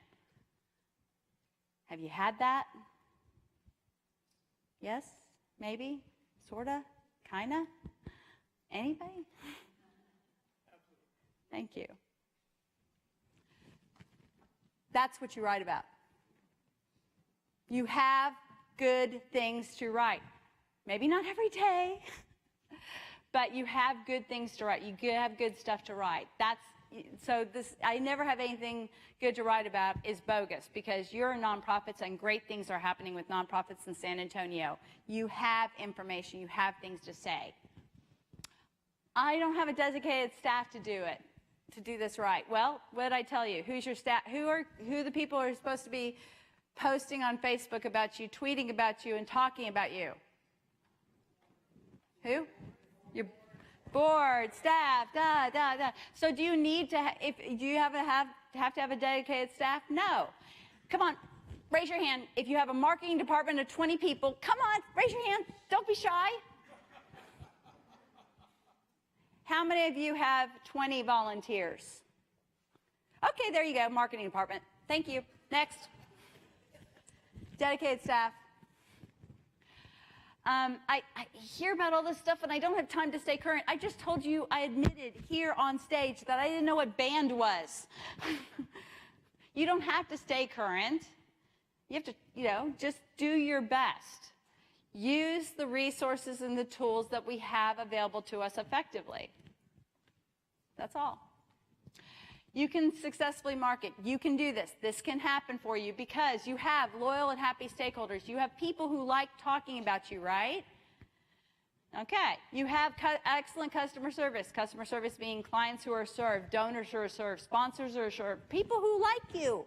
Have you had that? Yes? Maybe? Sorta? Kinda? Anybody? Thank you. That's what you write about. You have good things to write. Maybe not every day, But you have good things to write. You have good stuff to write. So I never have anything good to write about is bogus, because you're nonprofits and great things are happening with nonprofits in San Antonio. You have information. You have things to say. I don't have a dedicated staff to do this right. Well, what did I tell you? Who's your staff? Who are the people who are supposed to be posting on Facebook about you, tweeting about you, and talking about you? Who? Your board, staff, da, da, da. So do you need to, do you have to have a dedicated staff? No. Come on, raise your hand. If you have a marketing department of 20 people, come on, raise your hand. Don't be shy. How many of you have 20 volunteers? Okay, there you go, marketing department. Thank you. Next. Dedicated staff. I hear about all this stuff and I don't have time to stay current. I just told you, I admitted here on stage that I didn't know what band was. You don't have to stay current. You have to, just do your best. Use the resources and the tools that we have available to us effectively. That's all. You can successfully market. You can do this. This can happen for you because you have loyal and happy stakeholders. You have people who like talking about you, right? Okay. You have excellent customer service. Customer service being clients who are served, donors who are served, sponsors who are served, people who like you.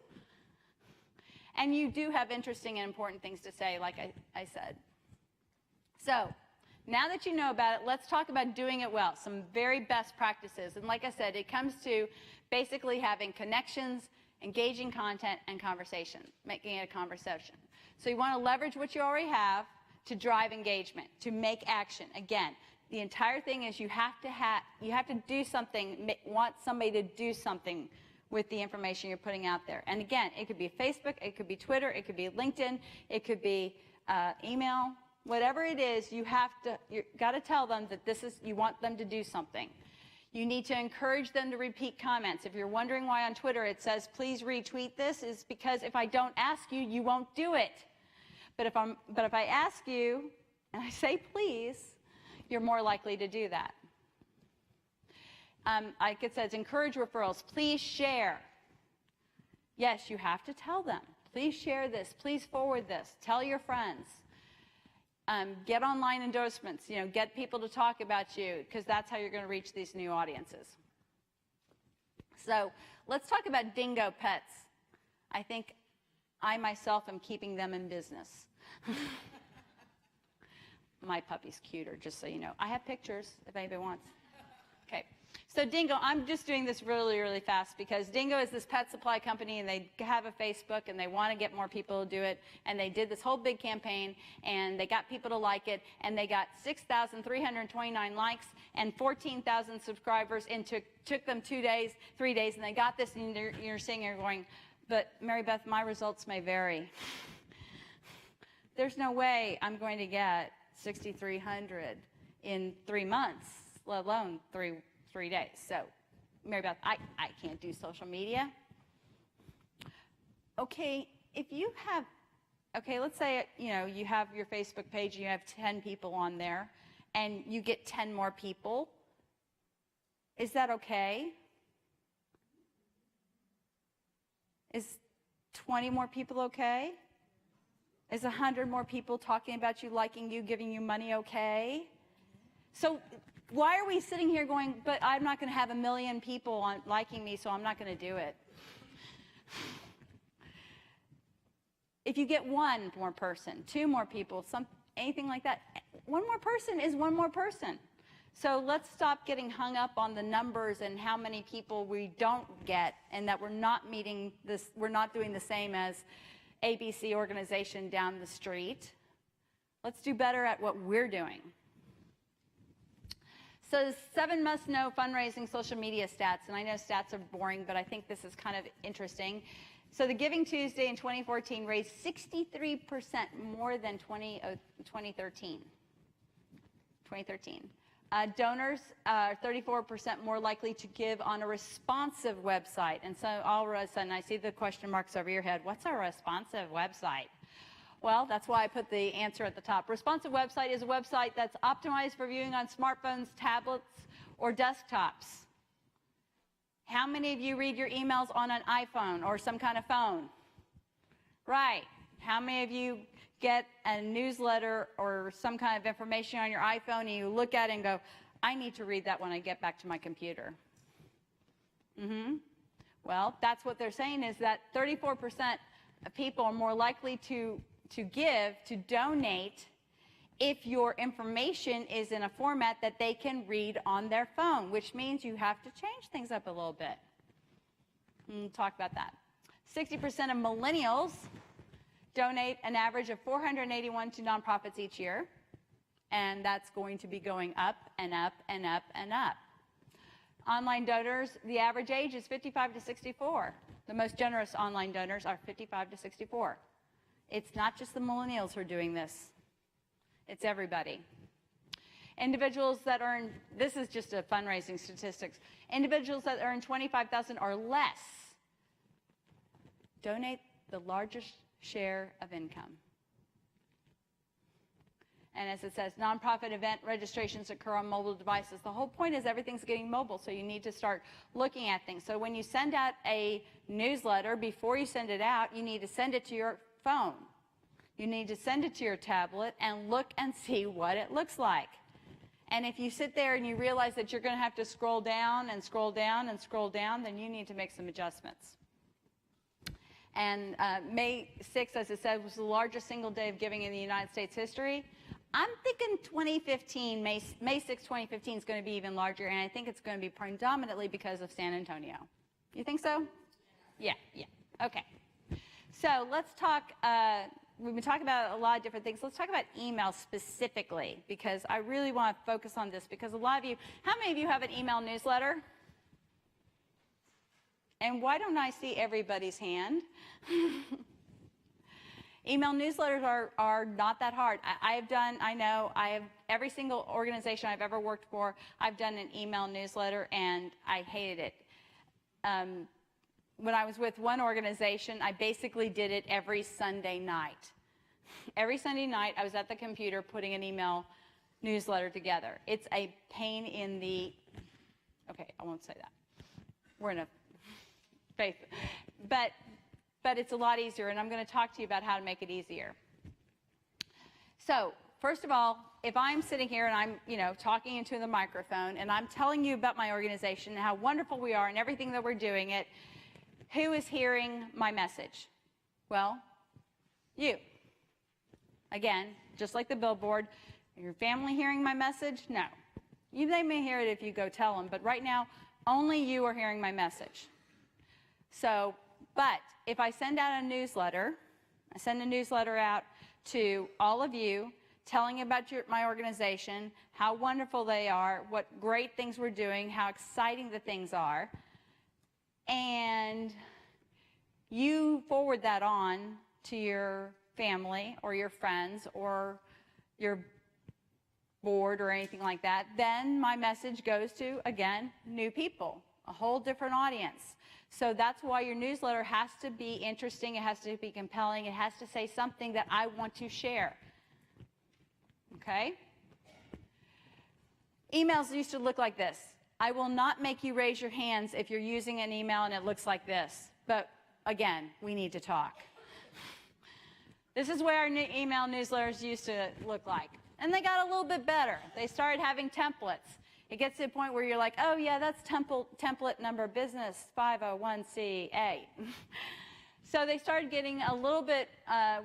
And you do have interesting and important things to say, like I said. So, now that you know about it, let's talk about doing it well, some very best practices. And like I said, it comes to basically having connections, engaging content, and conversation, making it a conversation. So you want to leverage what you already have to drive engagement, to make action. Again, the entire thing is you have to do something, want somebody to do something with the information you're putting out there. And again, it could be Facebook, it could be Twitter, it could be LinkedIn, it could be email. Whatever it is, you've got to tell them that you want them to do something. You need to encourage them to repeat comments. If you're wondering why on Twitter it says, please retweet this, is because if I don't ask you, you won't do it. But if I ask you, and I say please, you're more likely to do that. Like it says, encourage referrals. Please share. Yes, you have to tell them. Please share this. Please forward this. Tell your friends. Get online endorsements, get people to talk about you, because that's how you're going to reach these new audiences. So let's talk about dingo pets. I think I myself am keeping them in business. My puppy's cuter, just so you know. I have pictures if anybody wants. Okay. So Dingo, I'm just doing this really, really fast because Dingo is this pet supply company and they have a Facebook and they want to get more people to do it. And they did this whole big campaign and they got people to like it and they got 6,329 likes and 14,000 subscribers and took them 3 days and they got this and you're sitting here going, but Mary Beth, my results may vary. There's no way I'm going to get 6,300 in 3 months, let alone three days. So, Mary Beth, I can't do social media. Okay, if you have, let's say, you have your Facebook page, you have 10 people on there, and you get 10 more people. Is that okay? Is 20 more people okay? Is 100 more people talking about you, liking you, giving you money okay? So, why are we sitting here going, but I'm not going to have 1 million people liking me, so I'm not going to do it? If you get 1 more person, 2 more people, anything like that, 1 more person is 1 more person. So let's stop getting hung up on the numbers and how many people we don't get and that we're not meeting this, we're not doing the same as ABC organization down the street. Let's do better at what we're doing. So 7 must-know fundraising social media stats, and I know stats are boring, but I think this is kind of interesting. So the Giving Tuesday in 2014 raised 63% more than 2013. Donors are 34% more likely to give on a responsive website. And so all of a sudden, I see the question marks over your head. What's a responsive website?
Well, that's why I put the answer at the top. Responsive website is a website that's optimized for viewing on smartphones, tablets, or desktops. How many of you read your emails on an iPhone or some kind of phone? Right. How many of you get a newsletter or some kind of information on your iPhone and you look at it and go, I need to read that when I get back to my computer? Well, that's what they're saying, is that 34% of people are more likely to donate if your information is in a format that they can read on their phone, which means you have to change things up a little bit. We'll talk about that. 60% of millennials donate an average of $481 to nonprofits each year, and that's going to be going up and up and up and up. Online donors, the average age is 55 to 64. The most generous online donors are 55 to 64. It's not just the millennials who are doing this. It's everybody. Individuals that earn, this is just a fundraising statistics, individuals that earn $25,000 or less donate the largest share of income. And as it says, nonprofit event registrations occur on mobile devices. The whole point is everything's getting mobile, so you need to start looking at things. So when you send out a newsletter, before you send it out, you need to send it to your phone. You need to send it to your tablet and look and see what it looks like. And if you sit there and you realize that you're going to have to scroll down and scroll down and scroll down, then you need to make some adjustments. And May 6th, as it said, was the largest single day of giving in the United States history. I'm thinking 2015, May 6, 2015 is going to be even larger, and I think it's going to be predominantly because of San Antonio. You think so? Yeah. Okay. So let's talk, we've been talking about a lot of different things. Let's talk about email specifically, because I really want to focus on this, because a lot of you, how many of you have an email newsletter? And why don't I see everybody's hand? Email newsletters are not that hard. I have every single organization I've ever worked for, I've done an email newsletter, and I hated it. When I was with one organization, I basically did it every Sunday night. Every Sunday night, I was at the computer putting an email newsletter together. It's a pain in the, okay, I won't say that. We're in a faith, but it's a lot easier, and I'm going to talk to you about how to make it easier. So, first of all, if I'm sitting here and I'm, talking into the microphone, and I'm telling you about my organization and how wonderful we are and everything that we're doing it, who is hearing my message? Well, you. Again, just like the billboard, your family hearing my message? No. They may hear it if you go tell them, but right now, only you are hearing my message. So, but if I send out a newsletter, I send a newsletter out to all of you, telling about my organization, how wonderful they are, what great things we're doing, how exciting the things are, and you forward that on to your family or your friends or your board or anything like that, then my message goes to, again, new people, a whole different audience. So that's why your newsletter has to be interesting, it has to be compelling, it has to say something that I want to share. Okay? Emails used to look like this. I will not make you raise your hands if you're using an email and it looks like this. But again, we need to talk. This is where our email newsletters used to look like. And they got a little bit better. They started having templates. It gets to the point where you're like, oh yeah, that's template number business 501CA. So they started getting a little bit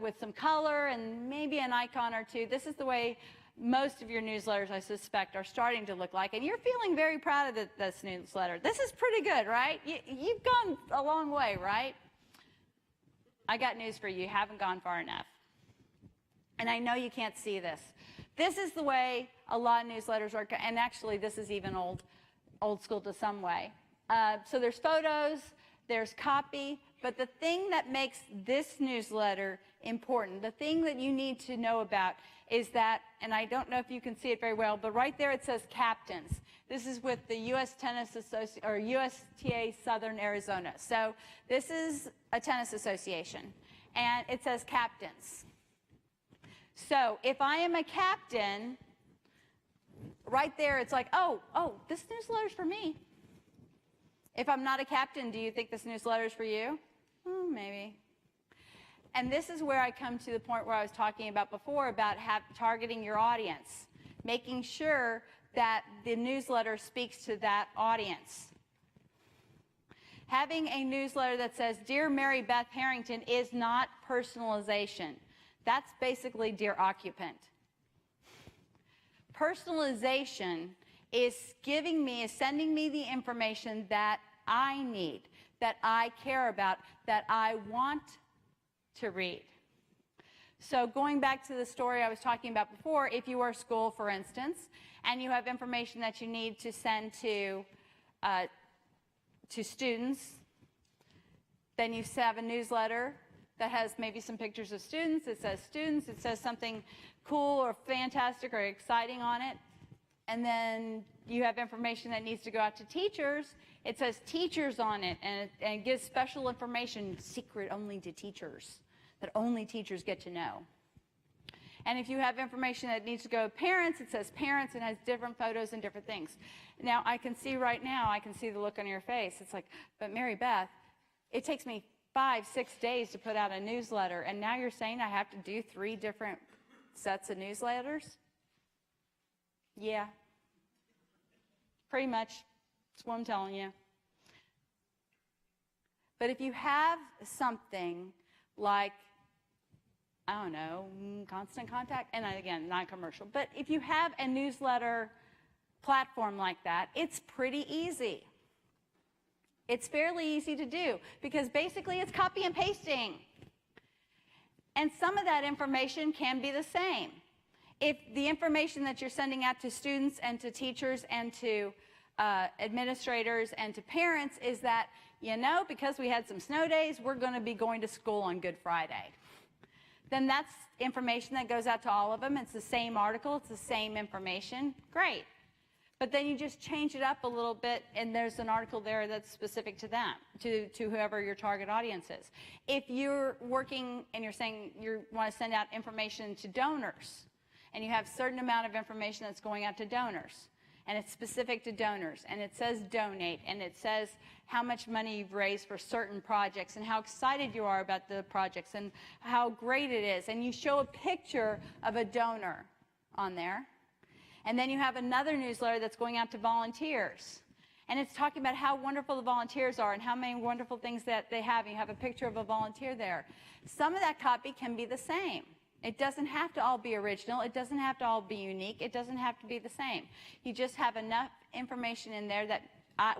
with some color and maybe an icon or two. This is the way most of your newsletters, I suspect, are starting to look like. And you're feeling very proud of this newsletter. This is pretty good, right? You've gone a long way, right? I got news for you. You haven't gone far enough. And I know you can't see this. This is the way a lot of newsletters work, and actually this is even old school to some way. So there's photos, there's copy, but the thing that makes this newsletter important, the thing that you need to know about is that, and I don't know if you can see it very well, but right there it says captains. This is with the U.S. Tennis Association, or USTA Southern Arizona. So this is a tennis association, and it says captains. So if I am a captain, right there it's like, oh, this newsletter's for me. If I'm not a captain, do you think this newsletter is for you? Maybe. And this is where I come to the point where I was talking about before about targeting your audience, making sure that the newsletter speaks to that audience. Having a newsletter that says, Dear Mary Beth Harrington, is not personalization. That's basically Dear Occupant. Personalization is sending me the information that I need, that I care about, that I want to read. So going back to the story I was talking about before, if you are a school, for instance, and you have information that you need to send to students, then you have a newsletter that has maybe some pictures of students. It says something cool or fantastic or exciting on it. And then you have information that needs to go out to teachers. It says teachers on it, and it gives special information, secret only to teachers, that only teachers get to know. And if you have information that needs to go to parents, it says parents and has different photos and different things. Now, I can see right now, I can see the look on your face. It's like, but Mary Beth, it takes me 5-6 days to put out a newsletter, and now you're saying I have to do 3 different sets of newsletters? Yeah. Pretty much. That's what I'm telling you. But if you have something like, I don't know, Constant Contact, and again, not commercial, but if you have a newsletter platform like that, it's pretty easy. It's fairly easy to do because basically it's copy and pasting. And some of that information can be the same. If the information that you're sending out to students and to teachers and to administrators and to parents is that, you know, because we had some snow days, we're going to be going to school on Good Friday. Then that's information that goes out to all of them. It's the same article. It's the same information. Great. But then you just change it up a little bit, and there's an article there that's specific to them, to whoever your target audience is. If you're working and you're saying you want to send out information to donors, and you have a certain amount of information that's going out to donors, and it's specific to donors, and it says donate, and it says how much money you've raised for certain projects, and how excited you are about the projects, and how great it is, and you show a picture of a donor on there. And then you have another newsletter that's going out to volunteers. And it's talking about how wonderful the volunteers are and how many wonderful things that they have. You have a picture of a volunteer there. Some of that copy can be the same. It doesn't have to all be original. It doesn't have to all be unique. It doesn't have to be the same. You just have enough information in there that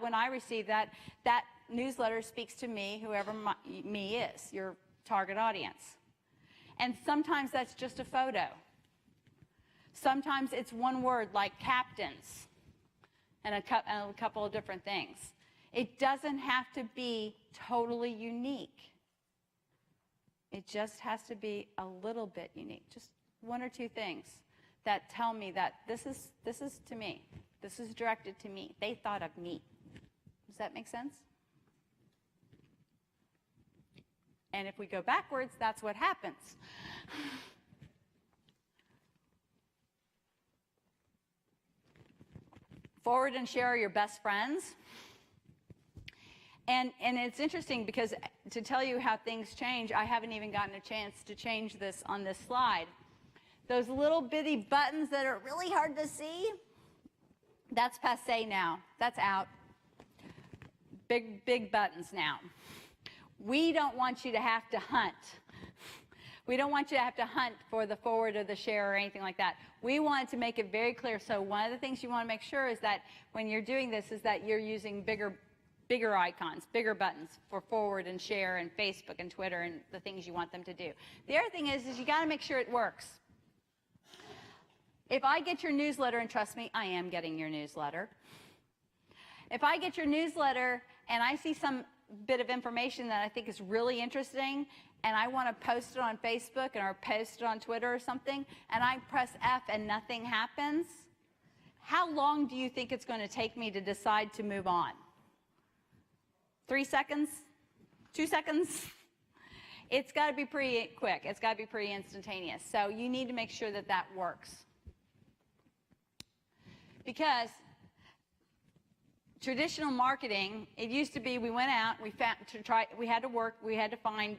when I receive that, that newsletter speaks to me, whoever me is, your target audience. And sometimes that's just a photo. Sometimes it's one word like captains and a couple of different things. It doesn't have to be totally unique. It just has to be a little bit unique. Just 1 or 2 things that tell me that this is to me. This is directed to me. They thought of me. Does that make sense? And if we go backwards, that's what happens. Forward and share are your best friends. And it's interesting because to tell you how things change, I haven't even gotten a chance to change this on this slide. Those little bitty buttons that are really hard to see, that's passé now. That's out. Big buttons now. We don't want you to have to hunt. We don't want you to have to hunt for the forward or the share or anything like that. We wanted to make it very clear. So one of the things you want to make sure is that when you're doing this is that you're using bigger icons, bigger buttons for forward and share and Facebook and Twitter and the things you want them to do. The other thing is you got to make sure it works. If I get your newsletter, and trust me, I am getting your newsletter. If I get your newsletter and I see some bit of information that I think is really interesting and I want to post it on Facebook or post it on Twitter or something, and I press F and nothing happens, how long do you think it's going to take me to decide to move on? 3 seconds? 2 seconds? it's got to be pretty quick. It's got to be pretty instantaneous. So you need to make sure that that works. Because traditional marketing, it used to be we went out, we had to work, we had to find,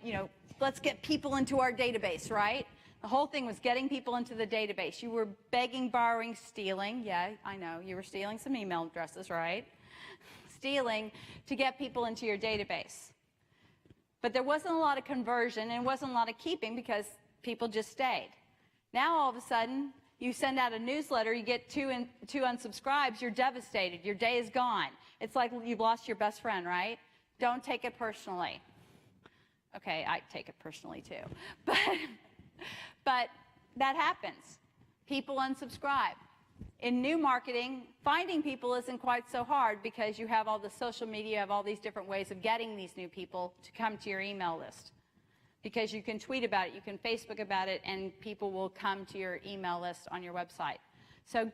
let's get people into our database, right? The whole thing was getting people into the database. You were begging, borrowing, stealing. Yeah, I know, you were stealing some email addresses, right? Stealing to get people into your database. But there wasn't a lot of conversion and wasn't a lot of keeping because people just stayed. Now all of a sudden, you send out a newsletter, you get two unsubscribes, you're devastated. Your day is gone. It's like you've lost your best friend, right? Don't take it personally. Okay, I take it personally too. But that happens. People unsubscribe. In new marketing, finding people isn't quite so hard because you have all the social media, you have all these different ways of getting these new people to come to your email list. Because you can tweet about it, you can Facebook about it, and people will come to your email list on your website. So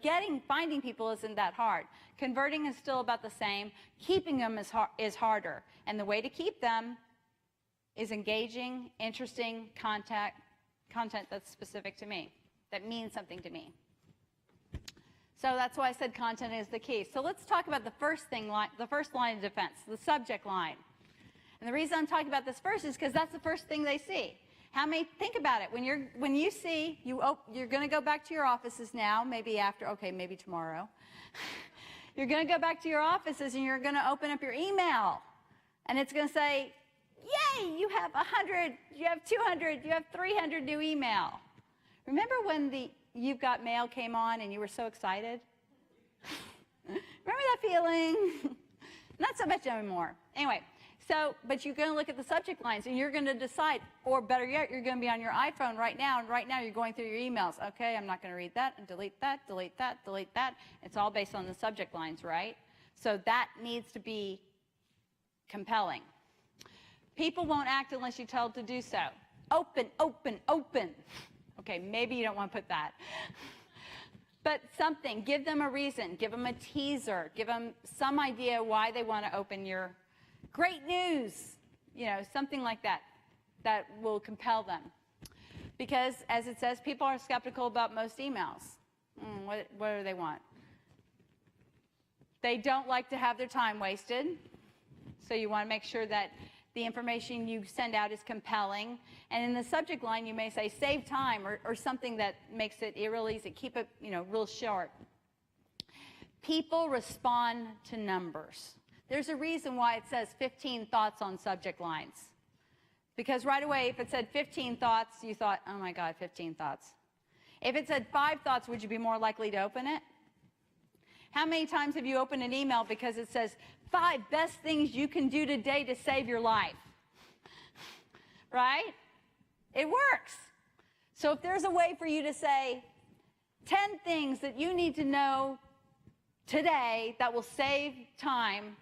finding people isn't that hard. Converting is still about the same. Keeping them is harder. And the way to keep them is engaging, interesting content that's specific to me, that means something to me. So that's why I said content is the key. So let's talk about the first line of defense, the subject line. And the reason I'm talking about this first is because that's the first thing they see. Think about it. When you see, you're going to go back to your offices now, maybe tomorrow. You're going to go back to your offices and you're going to open up your email. And it's going to say, yay, you have 100, you have 200, you have 300 new email. Remember when the You've Got Mail came on and you were so excited? Remember that feeling? Not so much anymore. Anyway. But you're going to look at the subject lines and you're going to decide, or better yet, you're going to be on your iPhone right now, and right now you're going through your emails. Okay, I'm not going to read that, and delete that, delete that, delete that. It's all based on the subject lines, right? So that needs to be compelling. People won't act unless you tell them to do so. Open, open, open. Okay, maybe you don't want to put that. But something, give them a reason, give them a teaser, give them some idea why they want to open your great news, something like that, that will compel them. Because, as it says, people are skeptical about most emails. What do they want? They don't like to have their time wasted. So you want to make sure that the information you send out is compelling. And in the subject line, you may say, save time, or something that makes it real easy. Keep it, real short. People respond to numbers. There's a reason why it says 15 thoughts on subject lines. Because right away, if it said 15 thoughts, you thought, oh my God, 15 thoughts. If it said 5 thoughts, would you be more likely to open it? How many times have you opened an email because it says 5 best things you can do today to save your life? Right? It works. So if there's a way for you to say 10 things that you need to know today that will save time,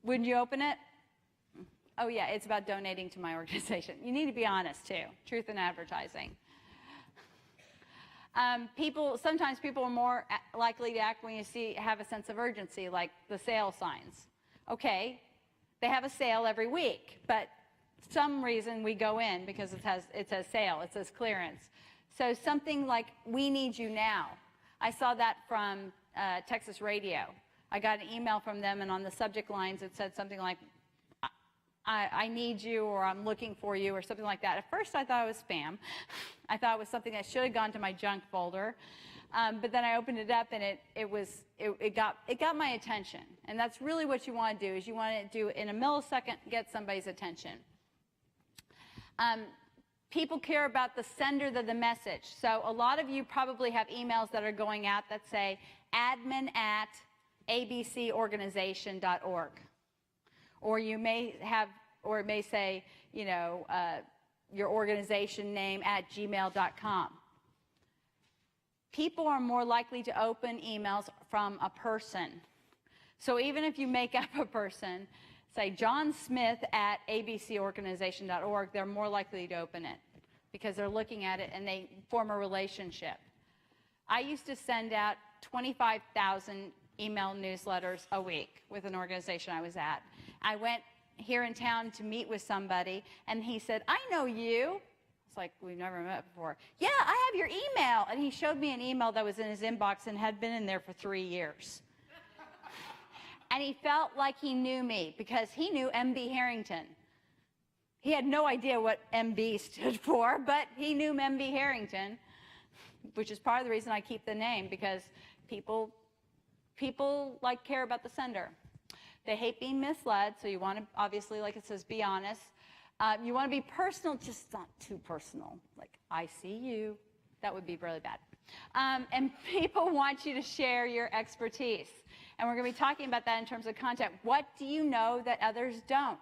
wouldn't you open it? Oh yeah, it's about donating to my organization. You need to be honest too. Truth in advertising. Sometimes people are more likely to act when you have a sense of urgency, like the sale signs. Okay, they have a sale every week, but some reason we go in because it says sale, it says clearance. So something like, we need you now. I saw that from Texas Radio. I got an email from them, and on the subject lines it said something like, I need you, or I'm looking for you, or something like that. At first I thought it was spam. I thought it was something that should have gone to my junk folder. But then I opened it up, and it got my attention. And that's really what you want to do, is you want to do, in a millisecond, get somebody's attention. People care about the sender of the message. So a lot of you probably have emails that are going out that say admin@abcorganization.org. Or you may have, or it may say, your organization name @gmail.com. People are more likely to open emails from a person. So even if you make up a person, say John Smith @abcorganization.org, they're more likely to open it because they're looking at it and they form a relationship. I used to send out 25,000 email newsletters a week with an organization I was at. I went here in town to meet with somebody, and he said, I know you. It's like, we've never met before. Yeah, I have your email. And he showed me an email that was in his inbox and had been in there for 3 years. And he felt like he knew me because he knew MB Harrington. He had no idea what MB stood for, but he knew MB Harrington, which is part of the reason I keep the name, because people like care about the sender. They hate being misled, so you want to, obviously, like it says, be honest. You want to be personal, just not too personal. Like, I see you. That would be really bad. And people want you to share your expertise. And we're going to be talking about that in terms of content. What do you know that others don't?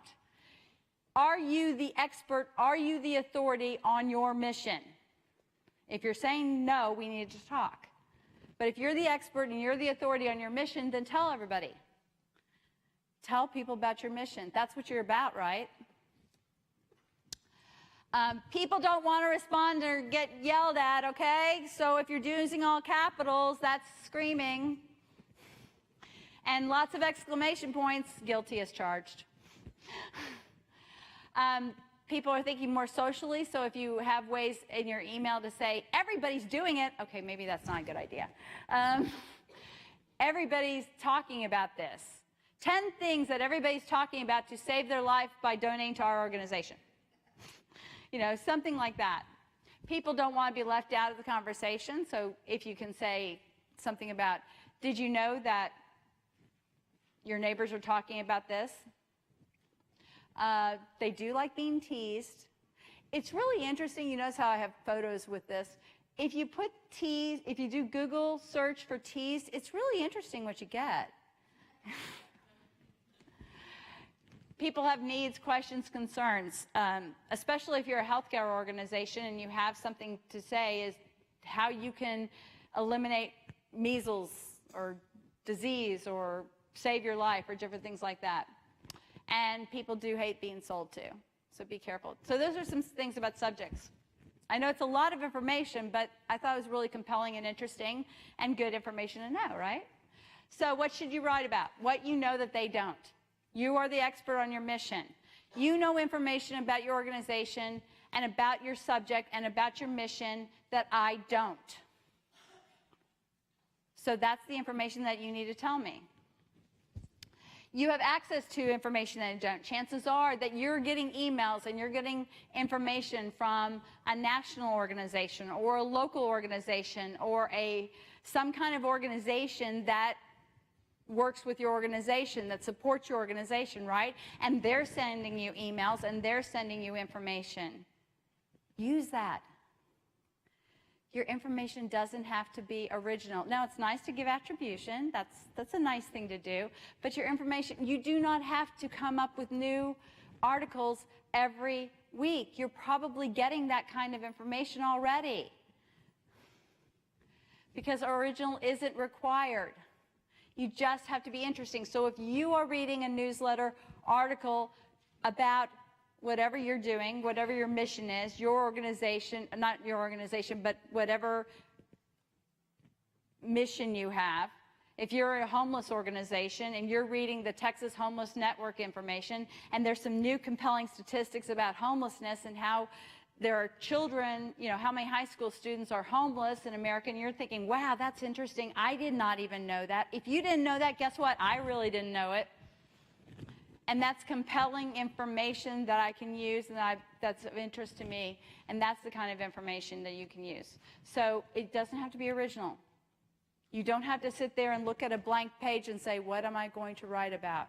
Are you the expert? Are you the authority on your mission? If you're saying no, we need to talk. But if you're the expert and you're the authority on your mission, then tell everybody. Tell people about your mission. That's what you're about, right? People don't want to respond or get yelled at, okay? So if you're using all capitals, that's screaming. And lots of exclamation points, guilty as charged. People are thinking more socially, so if you have ways in your email to say, everybody's doing it, okay, maybe that's not a good idea. Everybody's talking about this. 10 things that everybody's talking about to save their life by donating to our organization. You know, something like that. People don't want to be left out of the conversation, so if you can say something about, did you know that your neighbors are talking about this? They do like being teased. It's really interesting. You notice how I have photos with this. If you put tease, if you do Google search for teased, it's really interesting what you get. People have needs, questions, concerns, especially if you're a healthcare organization and you have something to say is how you can eliminate measles or disease or save your life or different things like that. And people do hate being sold to, so be careful. So those are some things about subjects. I know it's a lot of information, but I thought it was really compelling and interesting and good information to know, right? So what should you write about? What you know that they don't. You are the expert on your mission. You know information about your organization and about your subject and about your mission that I don't. So that's the information that you need to tell me. You have access to information that you don't. Chances are that you're getting emails and you're getting information from a national organization or a local organization or some kind of organization that works with your organization, that supports your organization, right? And they're sending you emails and they're sending you information. Use that. Your information doesn't have to be original. Now, it's nice to give attribution. That's a nice thing to do. But your information, you do not have to come up with new articles every week. You're probably getting that kind of information already. Because original isn't required. You just have to be interesting. So if you are reading a newsletter article about whatever you're doing, whatever your mission is, your organization, not your organization, but whatever mission you have, if you're a homeless organization and you're reading the Texas Homeless Network information, and there's some new compelling statistics about homelessness and how there are children, you know, how many high school students are homeless in America, and you're thinking, wow, that's interesting. I did not even know that. If you didn't know that, guess what? I really didn't know it. And that's compelling information that I can use and that's of interest to me. And that's the kind of information that you can use. So it doesn't have to be original. You don't have to sit there and look at a blank page and say, what am I going to write about?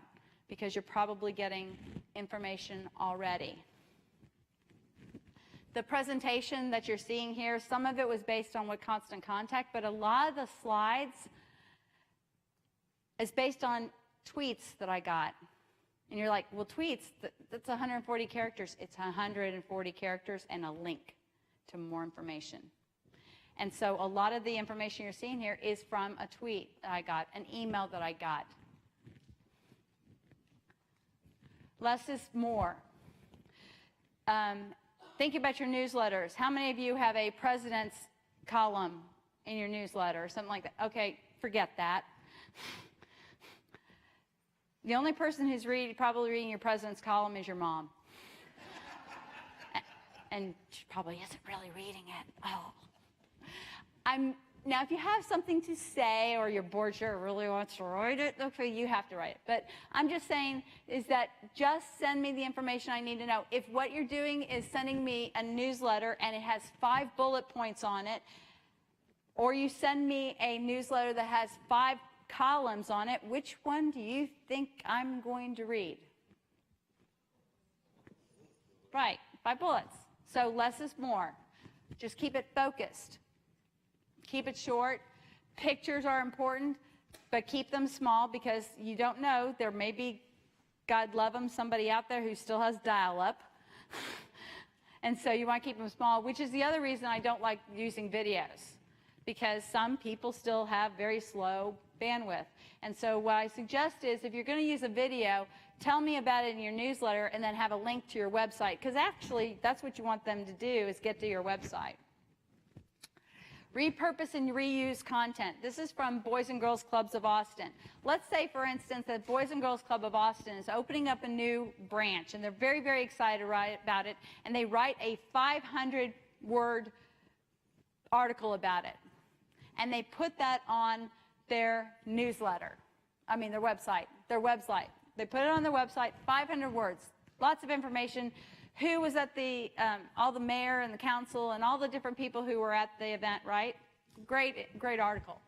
Because you're probably getting information already. The presentation that you're seeing here, some of it was based on With Constant Contact, but a lot of the slides is based on tweets that I got. And you're like, well, tweets, that's 140 characters. It's 140 characters and a link to more information. And so a lot of the information you're seeing here is from a tweet that I got, an email that I got. Less is more. Think about your newsletters. How many of you have a president's column in your newsletter or something like that? Okay, forget that. The only person who's probably reading your president's column is your mom. And she probably isn't really reading it. Oh. Now, if you have something to say or your board chair really wants to write it, okay, you have to write it. But I'm just saying is that just send me the information I need to know. If what you're doing is sending me a newsletter and it has 5 bullet points on it, or you send me a newsletter that has 5 columns on it, which one do you think I'm going to read? Right, 5 bullets. So less is more. Just keep it focused. Keep it short. Pictures are important, but keep them small because you don't know. There may be, God love them, somebody out there who still has dial-up. And so you want to keep them small, which is the other reason I don't like using videos, because some people still have very slow bandwidth. And so what I suggest is if you're going to use a video, tell me about it in your newsletter and then have a link to your website, because actually that's what you want them to do is get to your website. Repurpose and reuse content. This is from Boys and Girls Clubs of Austin. Let's say, for instance, that Boys and Girls Club of Austin is opening up a new branch, and they're very, very excited about it, and they write a 500-word article about it. And they put that on their newsletter. I mean, their website. They put it on their website, 500 words, lots of information. Who was at all the mayor and the council and all the different people who were at the event, right? Great article.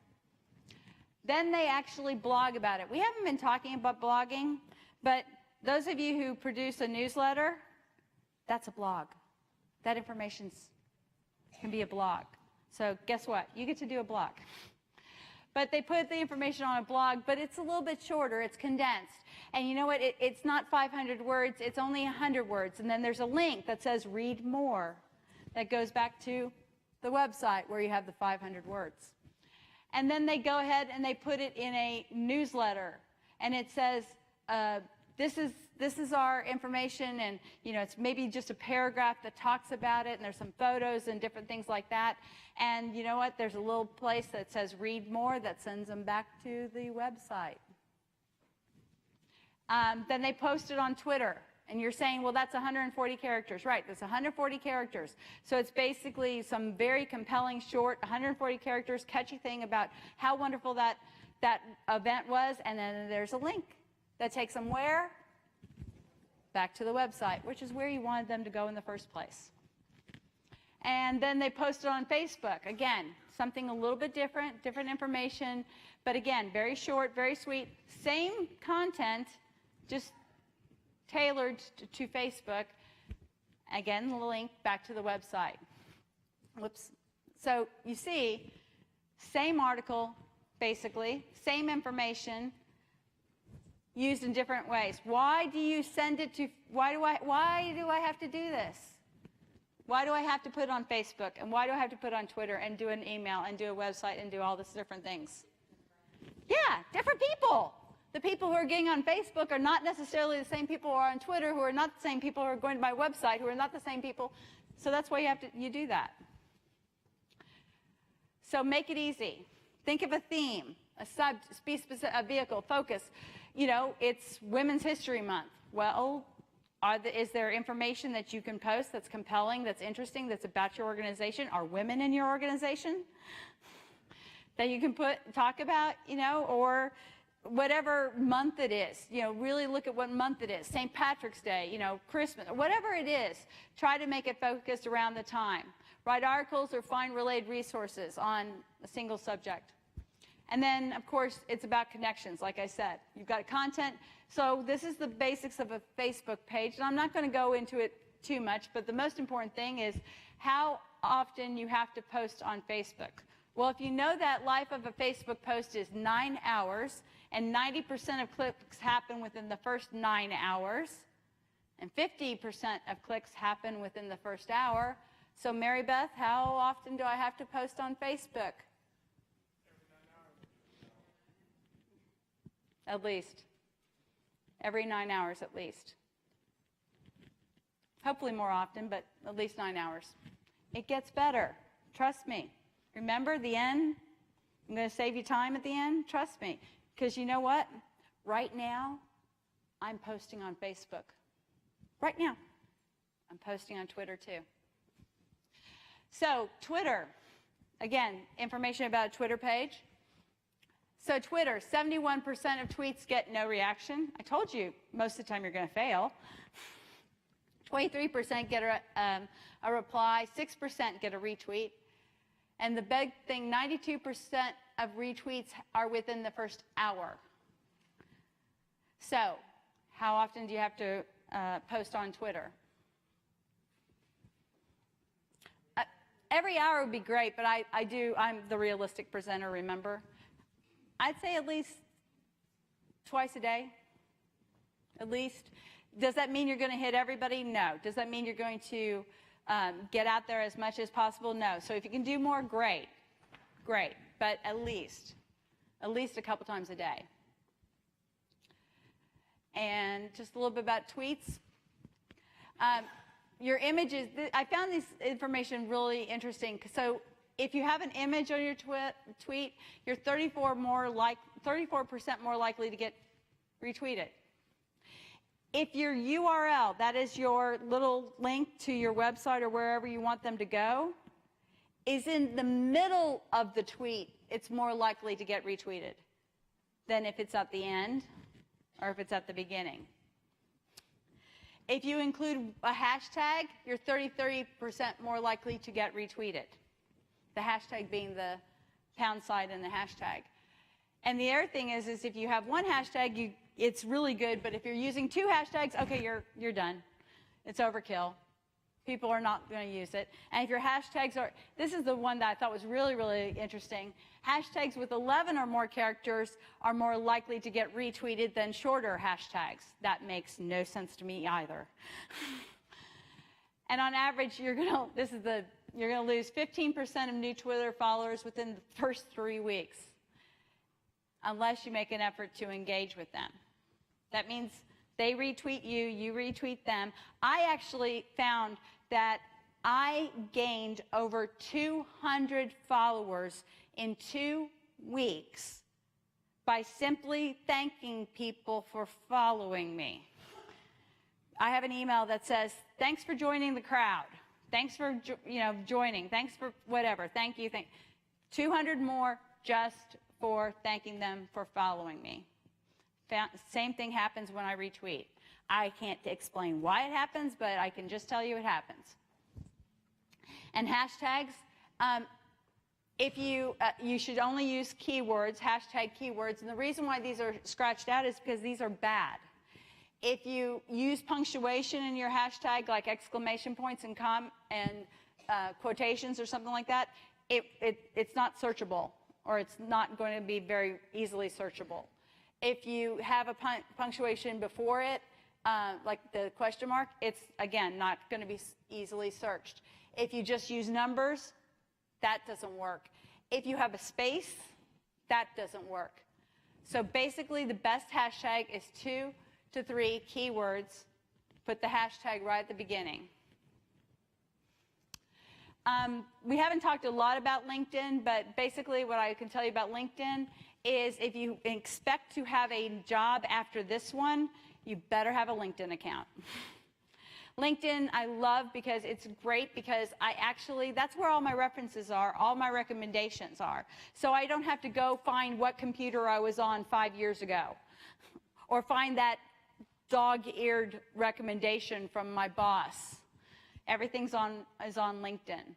Then they actually blog about it. We haven't been talking about blogging, but those of you who produce a newsletter, that's a blog. That information can be a blog. So guess what? You get to do a blog. But they put the information on a blog, but it's a little bit shorter. It's condensed. And you know what? It's not 500 words. It's only 100 words. And then there's a link that says read more that goes back to the website where you have the 500 words. And then they go ahead and they put it in a newsletter. And it says, this is our information, and you know, it's maybe just a paragraph that talks about it, and there's some photos and different things like that. And you know what? There's a little place that says read more that sends them back to the website. Then they post it on Twitter, and you're saying, well, that's 140 characters. Right, that's 140 characters. So it's basically some very compelling, short, 140 characters, catchy thing about how wonderful that event was, and then there's a link that takes them where? Back to the website, which is where you wanted them to go in the first place. And then they post it on Facebook. Again, something a little bit different information, but again, very short, very sweet. Same content, just tailored to Facebook. Again, the link back to the website. Whoops. So you see, same article, basically, same information, used in different ways. Why do you send it to, why do I have to do this? Why do I have to put it on Facebook? And why do I have to put it on Twitter and do an email and do a website and do all these different things? Yeah, different people. The people who are getting on Facebook are not necessarily the same people who are on Twitter, who are not the same people who are going to my website, who are not the same people. So that's why you do that. So make it easy. Think of a theme, a vehicle, focus. You know, it's Women's History Month. Well, is there information that you can post that's compelling, that's interesting, that's about your organization? Are women in your organization that you can talk about, you know, or whatever month it is, you know, really look at what month it is. St. Patrick's Day, you know, Christmas, whatever it is, try to make it focused around the time. Write articles or find related resources on a single subject. And then, of course, it's about connections, like I said. You've got content. So this is the basics of a Facebook page. And I'm not going to go into it too much, but the most important thing is how often you have to post on Facebook. Well, if you know that life of a Facebook post is 9 hours, and 90% of clicks happen within the first 9 hours, and 50% of clicks happen within the first hour. So, Mary Beth, how often do I have to post on Facebook? At least. Every 9 hours at least. Hopefully more often, but at least 9 hours. It gets better. Trust me. Remember the end? I'm going to save you time at the end. Trust me. Because you know what? Right now, I'm posting on Facebook. Right now. I'm posting on Twitter too. So Twitter, again, information about a Twitter page. So Twitter, 71% of tweets get no reaction. I told you most of the time you're going to fail. 23% get a reply, 6% get a retweet. And the big thing, 92% of retweets are within the first hour. So how often do you have to post on Twitter? Every hour would be great, but I'm the realistic presenter, remember? I'd say at least twice a day, at least. Does that mean you're going to hit everybody? No. Does that mean you're going to get out there as much as possible? No. So if you can do more, great, great, but at least a couple times a day. And just a little bit about tweets. Your images, I found this information really interesting. So if you have an image on your tweet, you're 34% more likely to get retweeted. If your URL, that is your little link to your website or wherever you want them to go, is in the middle of the tweet, it's more likely to get retweeted than if it's at the end or if it's at the beginning. If you include a hashtag, you're 33% more likely to get retweeted. The hashtag being the pound sign and the hashtag. And the other thing is if you have one hashtag, it's really good, but if you're using two hashtags, okay, you're done. It's overkill. People are not going to use it. And if your hashtags are, this is the one that I thought was really, really interesting. Hashtags with 11 or more characters are more likely to get retweeted than shorter hashtags. That makes no sense to me either. And on average, you're going to lose 15% of new Twitter followers within the first 3 weeks, unless you make an effort to engage with them. That means they retweet you, you retweet them. I actually found that I gained over 200 followers in 2 weeks by simply thanking people for following me. I have an email that says, thanks for joining the crowd. Thanks for joining. Thanks for whatever. Thank you. 200 more just for thanking them for following me. Same thing happens when I retweet. I can't explain why it happens, but I can just tell you it happens. And hashtags, if you should only use keywords, hashtag keywords, and the reason why these are scratched out is because these are bad. If you use punctuation in your hashtag, like exclamation points and quotations or something like that, it's not searchable, or it's not going to be very easily searchable. If you have a punctuation before it, like the question mark, it's, again, not going to be easily searched. If you just use numbers, that doesn't work. If you have a space, that doesn't work. So basically, the best hashtag is 2 to 3 keywords. Put the hashtag right at the beginning. We haven't talked a lot about LinkedIn, but basically what I can tell you about LinkedIn is if you expect to have a job after this one, you better have a LinkedIn account. LinkedIn I love because it's great because that's where all my references are, all my recommendations are. So I don't have to go find what computer I was on 5 years ago or find that dog-eared recommendation from my boss. Everything's is on LinkedIn.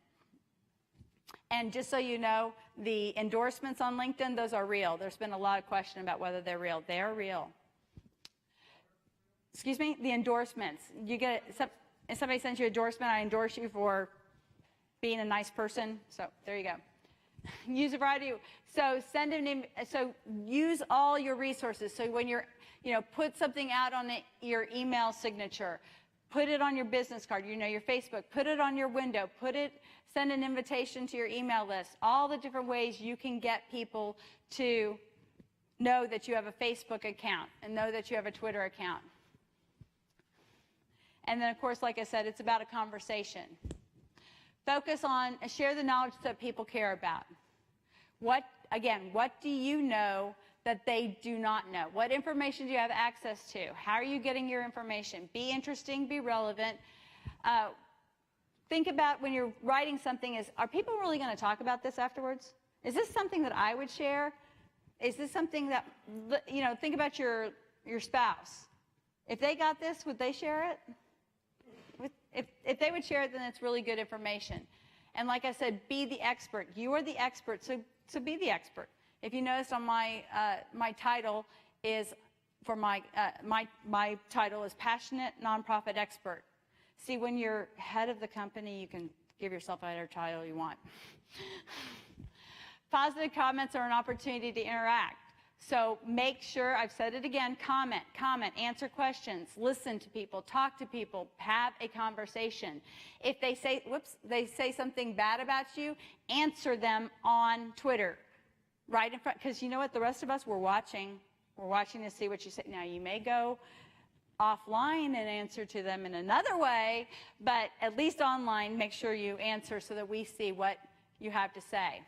And just so you know, the endorsements on LinkedIn, those are real. There's been a lot of question about whether they're real. They are real. Excuse me? The endorsements. You get if somebody sends you an endorsement, I endorse you for being a nice person. So there you go. Use a variety. So use all your resources. So when you're, put something out on your email signature. Put it on your business card, your Facebook. Put it on your window. Send an invitation to your email list. All the different ways you can get people to know that you have a Facebook account and know that you have a Twitter account. And then, of course, like I said, it's about a conversation. Focus on, share the knowledge that people care about. What do you know that they do not know? What information do you have access to? How are you getting your information? Be interesting, be relevant. Think about when you're writing something, are people really going to talk about this afterwards? Is this something that I would share? Is this something that, think about your spouse. If they got this, would they share it? If they would share it, then it's really good information. And like I said, be the expert. You are the expert, so be the expert. If you noticed on my title is, for my title is Passionate Nonprofit Expert. See, when you're head of the company, you can give yourself whatever title you want. Positive comments are an opportunity to interact. So make sure, I've said it again, comment, answer questions, listen to people, talk to people, have a conversation. If they say something bad about you, answer them on Twitter, right in front, because you know what, the rest of us, we're watching to see what you say. Now, you may go offline and answer to them in another way, but at least online, make sure you answer so that we see what you have to say.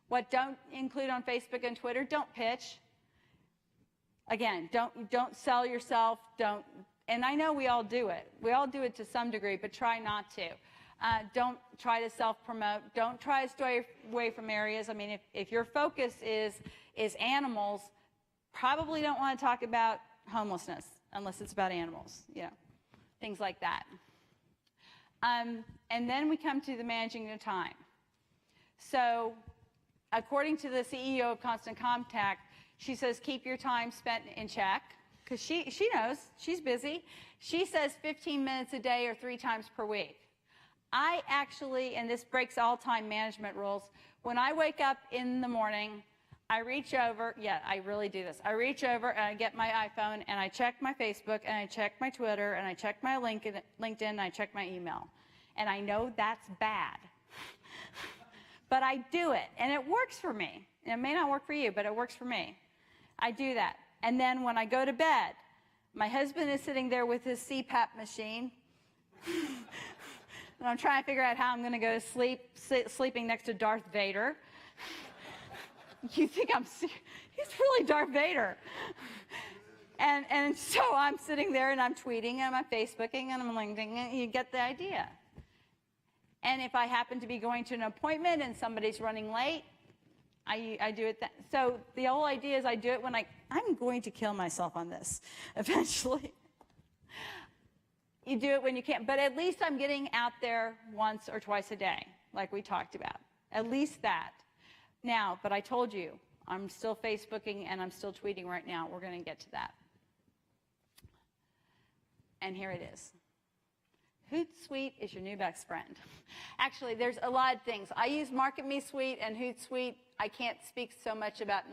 What don't include on Facebook and Twitter, don't pitch. Again, don't sell yourself, and I know we all do it. We all do it to some degree, but try not to. Don't try to self-promote. Don't try to stay away from areas. I mean, if your focus is animals, probably don't want to talk about homelessness unless it's about animals, things like that. And then we come to the managing the time. So according to the CEO of Constant Contact, she says, keep your time spent in check, because she knows, she's busy. She says 15 minutes a day or 3 times per week. I actually, and this breaks all time management rules, when I wake up in the morning, I reach over, I really do this. I reach over and I get my iPhone and I check my Facebook and I check my Twitter and I check my LinkedIn and I check my email. And I know that's bad. But I do it, and it works for me. It may not work for you, but it works for me. I do that. And then when I go to bed, my husband is sitting there with his CPAP machine. And I'm trying to figure out how I'm going to go to sleep, sleeping next to Darth Vader. You think he's really Darth Vader. And so I'm sitting there and I'm tweeting and I'm Facebooking and I'm LinkedIn. You get the idea. And if I happen to be going to an appointment and somebody's running late, I do it. So the whole idea is I do it when I'm going to kill myself on this eventually. You do it when you can't, but at least I'm getting out there once or twice a day, like we talked about. At least that. Now, but I told you, I'm still Facebooking and I'm still tweeting right now. We're going to get to that. And here it is. Hootsuite is your new best friend. Actually, there's a lot of things. I use MarketMe Suite and Hootsuite. I can't speak so much about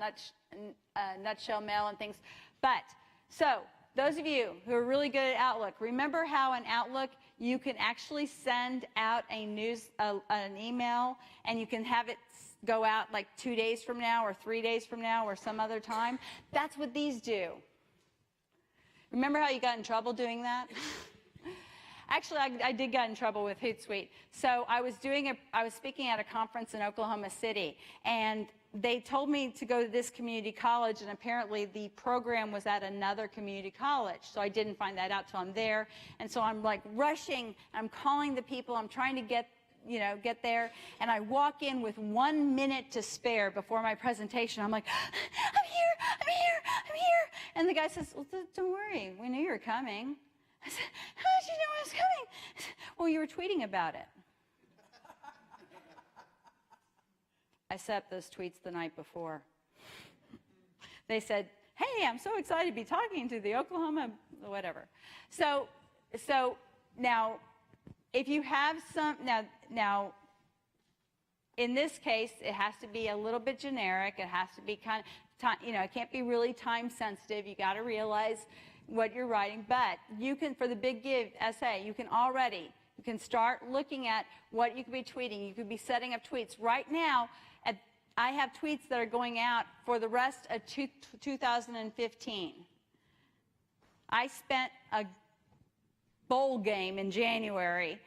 Nutshell Mail and things. But, so, those of you who are really good at Outlook, remember how in Outlook you can actually send out an email and you can have it go out like 2 days from now or 3 days from now or some other time? That's what these do. Remember how you got in trouble doing that? Actually, I did get in trouble with Hootsuite. So I was speaking at a conference in Oklahoma City, and they told me to go to this community college, and apparently the program was at another community college. So I didn't find that out till I'm there. And so I'm like rushing, I'm calling the people, I'm trying to get there, and I walk in with 1 minute to spare before my presentation. I'm like, I'm here. And the guy says, well, don't worry, we knew you were coming. I said, how did you know I was coming? I said, well, you were tweeting about it. I set up those tweets the night before. They said, hey, I'm so excited to be talking to the Oklahoma, whatever. So now, if you have some, now, in this case, it has to be a little bit generic. It has to be kind of, it can't be really time sensitive. You got to realize what you're writing, but you can, for the Big Give essay, you can start looking at what you could be tweeting. You could be setting up tweets. Right now, I have tweets that are going out for the rest of 2015. I spent a bowl game in January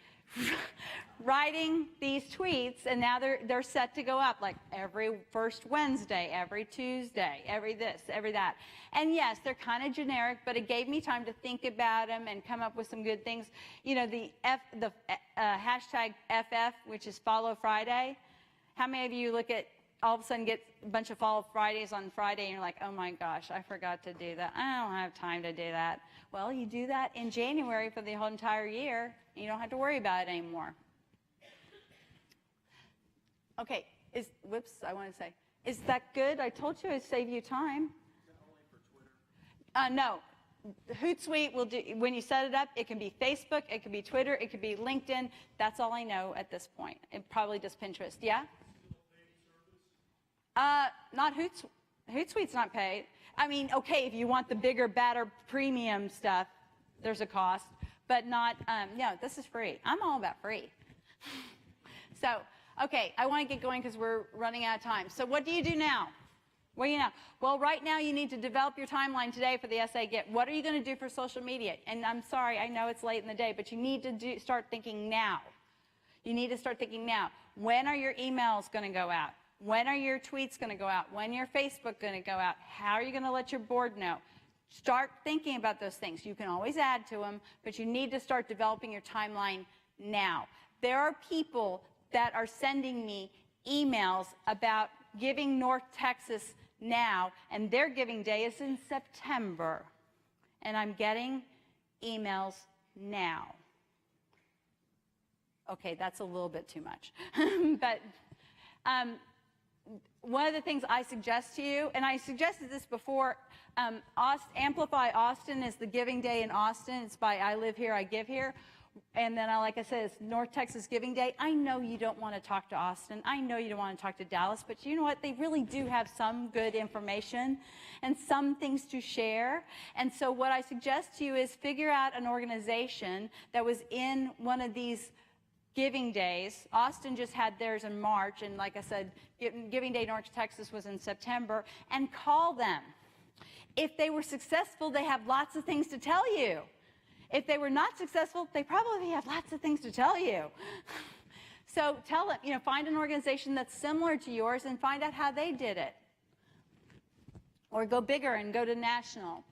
writing these tweets, and now they're set to go up like every first Wednesday, every Tuesday, every this, every that. And yes, they're kind of generic, but it gave me time to think about them and come up with some good things. You know, the hashtag FF, which is Follow Friday. How many of you look at, all of a sudden get a bunch of Follow Fridays on Friday and you're like, oh my gosh, I forgot to do that. I don't have time to do that. Well, you do that in January for the whole entire year. You don't have to worry about it anymore. Okay, whoops, I want to say, is that good? I told you I'd save you time. Is that only for Twitter? No. Hootsuite will do, when you set it up, it can be Facebook, it can be Twitter, it could be LinkedIn. That's all I know at this point. It probably does Pinterest. Yeah? Not Hootsuite. Hootsuite's not paid. I mean, okay, if you want the bigger, badder, premium stuff, there's a cost, but not, no, this is free. I'm all about free. So, okay, I want to get going because we're running out of time. So what do you do now? What do you know? Well, right now you need to develop your timeline today for the SA Get. What are you going to do for social media? And I'm sorry, I know it's late in the day, but you need to start thinking now. You need to start thinking now. When are your emails going to go out? When are your tweets going to go out? When your Facebook going to go out? How are you going to let your board know? Start thinking about those things. You can always add to them, but you need to start developing your timeline now. There are people that are sending me emails about Giving North Texas now, and their giving day is in September. And I'm getting emails now. Okay, that's a little bit too much. But one of the things I suggest to you, and I suggested this before, Amplify Austin is the giving day in Austin. It's by I Live Here, I Give Here. And then, like I said, it's North Texas Giving Day. I know you don't want to talk to Austin. I know you don't want to talk to Dallas. But you know what? They really do have some good information and some things to share. And so what I suggest to you is figure out an organization that was in one of these giving days. Austin just had theirs in March. And like I said, Giving Day North Texas was in September. And call them. If they were successful, they have lots of things to tell you. If they were not successful, they probably have lots of things to tell you. So tell them, you know, find an organization that's similar to yours and find out how they did it. Or go bigger and go to national.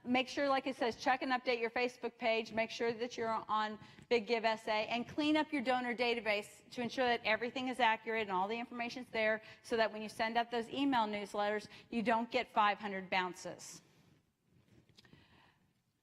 Make sure, like it says, check and update your Facebook page. Make sure that you're on Big Give SA. And clean up your donor database to ensure that everything is accurate and all the information's there so that when you send out those email newsletters, you don't get 500 bounces.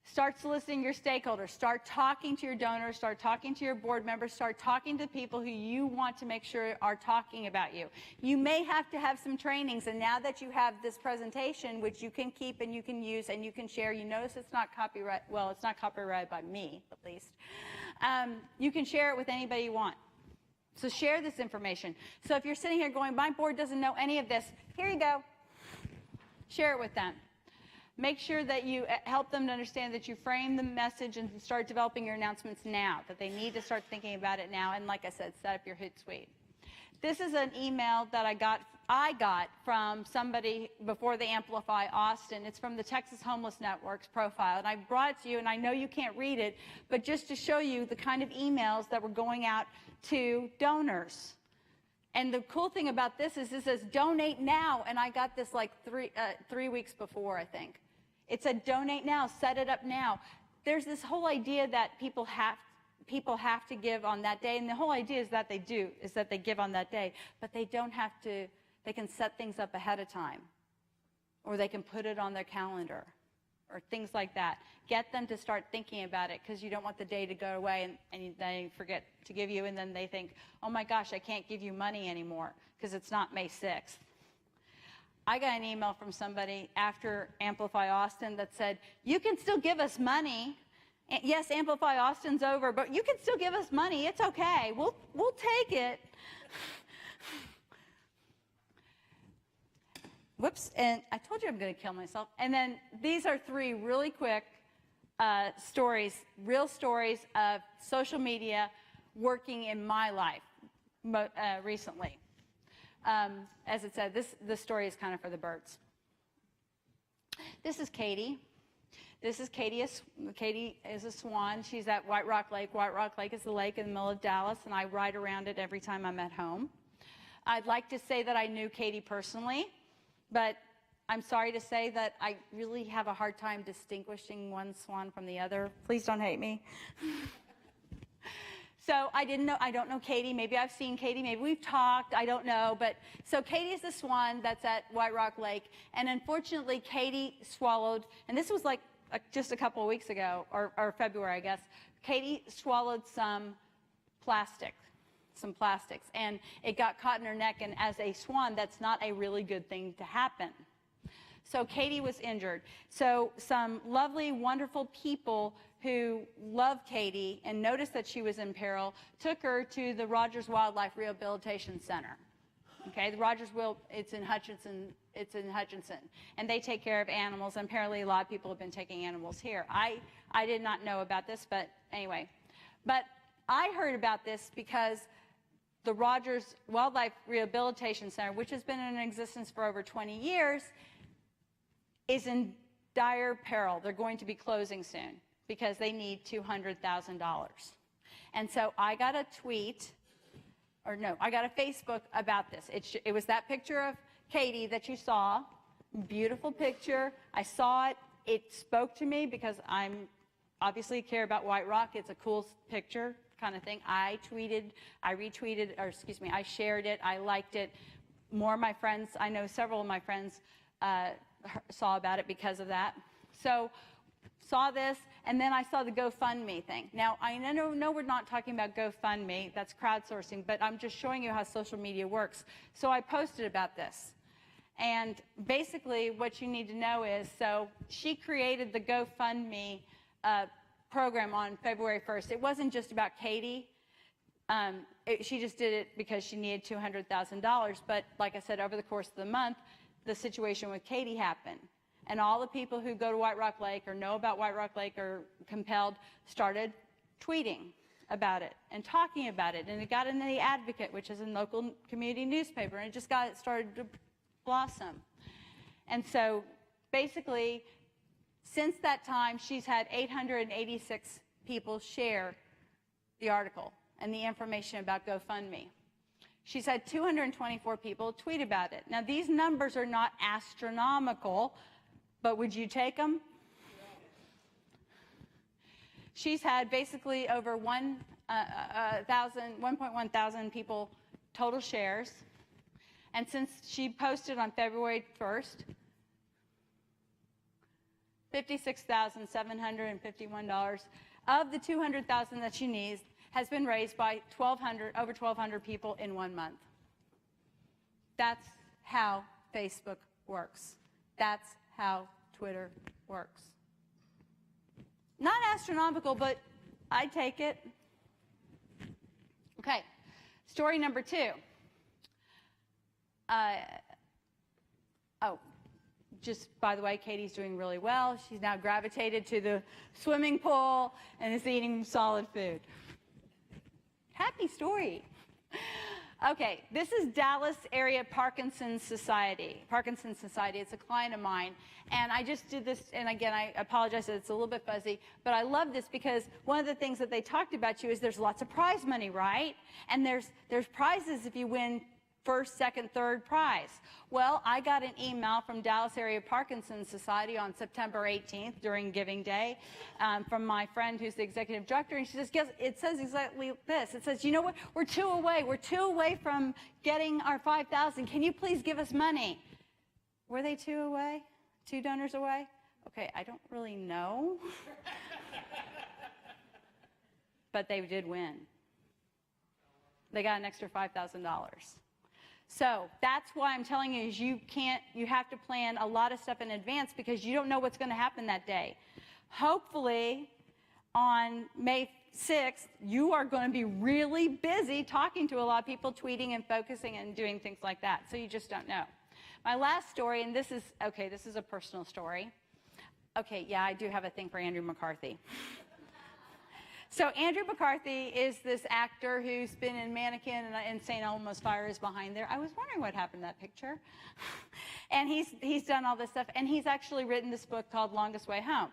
Start soliciting your stakeholders. Start talking to your donors. Start talking to your board members. Start talking to people who you want to make sure are talking about you. You may have to have some trainings, and now that you have this presentation, which you can keep and you can use and you can share, you notice it's not copyright. Well, it's not copyrighted by me, at least. You can share it with anybody you want. So share this information. So if you're sitting here going, my board doesn't know any of this, here you go. Share it with them. Make sure that you help them to understand that you frame the message and start developing your announcements now, that they need to start thinking about it now. And like I said, set up your Hootsuite. This is an email that I got from somebody before they Amplify Austin. It's from the Texas Homeless Network's profile. And I brought it to you, and I know you can't read it, but just to show you the kind of emails that were going out to donors. And the cool thing about this is this says donate now, and I got this like three weeks before, I think. It said donate now, set it up now. There's this whole idea that people have to give on that day, and the whole idea is that they do, is that they give on that day, but they don't have to, they can set things up ahead of time, or they can put it on their calendar, or things like that. Get them to start thinking about it, because you don't want the day to go away and they forget to give you, and then they think, oh my gosh, I can't give you money anymore, because it's not May 6th. I got an email from somebody after Amplify Austin that said, you can still give us money. Yes, Amplify Austin's over, but you can still give us money. It's okay. We'll take it. Whoops, and I told you I'm going to kill myself. And then these are three really quick stories, real stories of social media working in my life recently. As it said, this story is kind of for the birds. This is Katie. This is Katie. Katie is a swan. She's at White Rock Lake. White Rock Lake is the lake in the middle of Dallas, and I ride around it every time I'm at home. I'd like to say that I knew Katie personally, but I'm sorry to say that I really have a hard time distinguishing one swan from the other. Please don't hate me. So I don't know Katie. Maybe I've seen Katie. Maybe we've talked. I don't know. But so Katie is the swan that's at White Rock Lake. And unfortunately, Katie swallowed, and this was like just a couple of weeks ago, or February, I guess. Katie swallowed some plastics, and it got caught in her neck. And as a swan, that's not a really good thing to happen. So Katie was injured. So some lovely, wonderful people who loved Katie and noticed that she was in peril took her to the Rogers Wildlife Rehabilitation Center. Okay, the Rogers it's in Hutchinson. And they take care of animals. And apparently, a lot of people have been taking animals here. I did not know about this, but anyway. But I heard about this because the Rogers Wildlife Rehabilitation Center, which has been in existence for over 20 years, is in dire peril. They're going to be closing soon because they need $200,000. And so I got a tweet, I got a Facebook about this. It was that picture of Katie that you saw, beautiful picture. I saw it. It spoke to me because I'm obviously care about White Rock. It's a cool picture kind of thing. I shared it. I liked it. More of my friends, I know several of my friends saw about it because of that. So saw this, and then I saw the GoFundMe thing. Now, I know we're not talking about GoFundMe. That's crowdsourcing, but I'm just showing you how social media works. So I posted about this. And basically, what you need to know is, so she created the GoFundMe program on February 1st. It wasn't just about Katie. She just did it because she needed $200,000. But like I said, over the course of the month, the situation with Katie happened. And all the people who go to White Rock Lake or know about White Rock Lake or compelled started tweeting about it and talking about it. And it got into the Advocate, which is a local community newspaper, and it started to blossom. And so basically, since that time, she's had 886 people share the article and the information about GoFundMe. She's had 224 people tweet about it. Now, these numbers are not astronomical, but would you take them? She's had basically over 1.1 thousand people total shares. And since she posted on February 1st, $56,751 of the $200,000 that she needs has been raised by over 1,200 people in 1 month. That's how Facebook works. That's how Twitter works. Not astronomical, but I take it. Okay, story number 2. Just by the way, Katie's doing really well. She's now gravitated to the swimming pool and is eating solid food. Happy story. Okay, this is Dallas Area Parkinson's Society. Parkinson's Society, it's a client of mine. And I just did this, and again, I apologize that it's a little bit fuzzy, but I love this because one of the things that they talked about is there's lots of prize money, right? And there's prizes if you win first, second, third prize. Well, I got an email from Dallas Area Parkinson's Society on September 18th during Giving Day from my friend who's the executive director, and she says, guess, it says exactly this. It says, you know what, we're 2 away. We're 2 away from getting our $5,000. Can you please give us money? Were they 2 away? 2 donors away? Okay, I don't really know. But they did win. They got an extra $5,000. So that's why I'm telling you is you have to plan a lot of stuff in advance because you don't know what's going to happen that day. Hopefully, on May 6th, you are going to be really busy talking to a lot of people, tweeting and focusing and doing things like that. So you just don't know. My last story, and this is a personal story. Okay, yeah, I do have a thing for Andrew McCarthy. So Andrew McCarthy is this actor who's been in Mannequin and St. Elmo's Fire is behind there. I was wondering what happened to that picture. And he's done all this stuff, and he's actually written this book called Longest Way Home.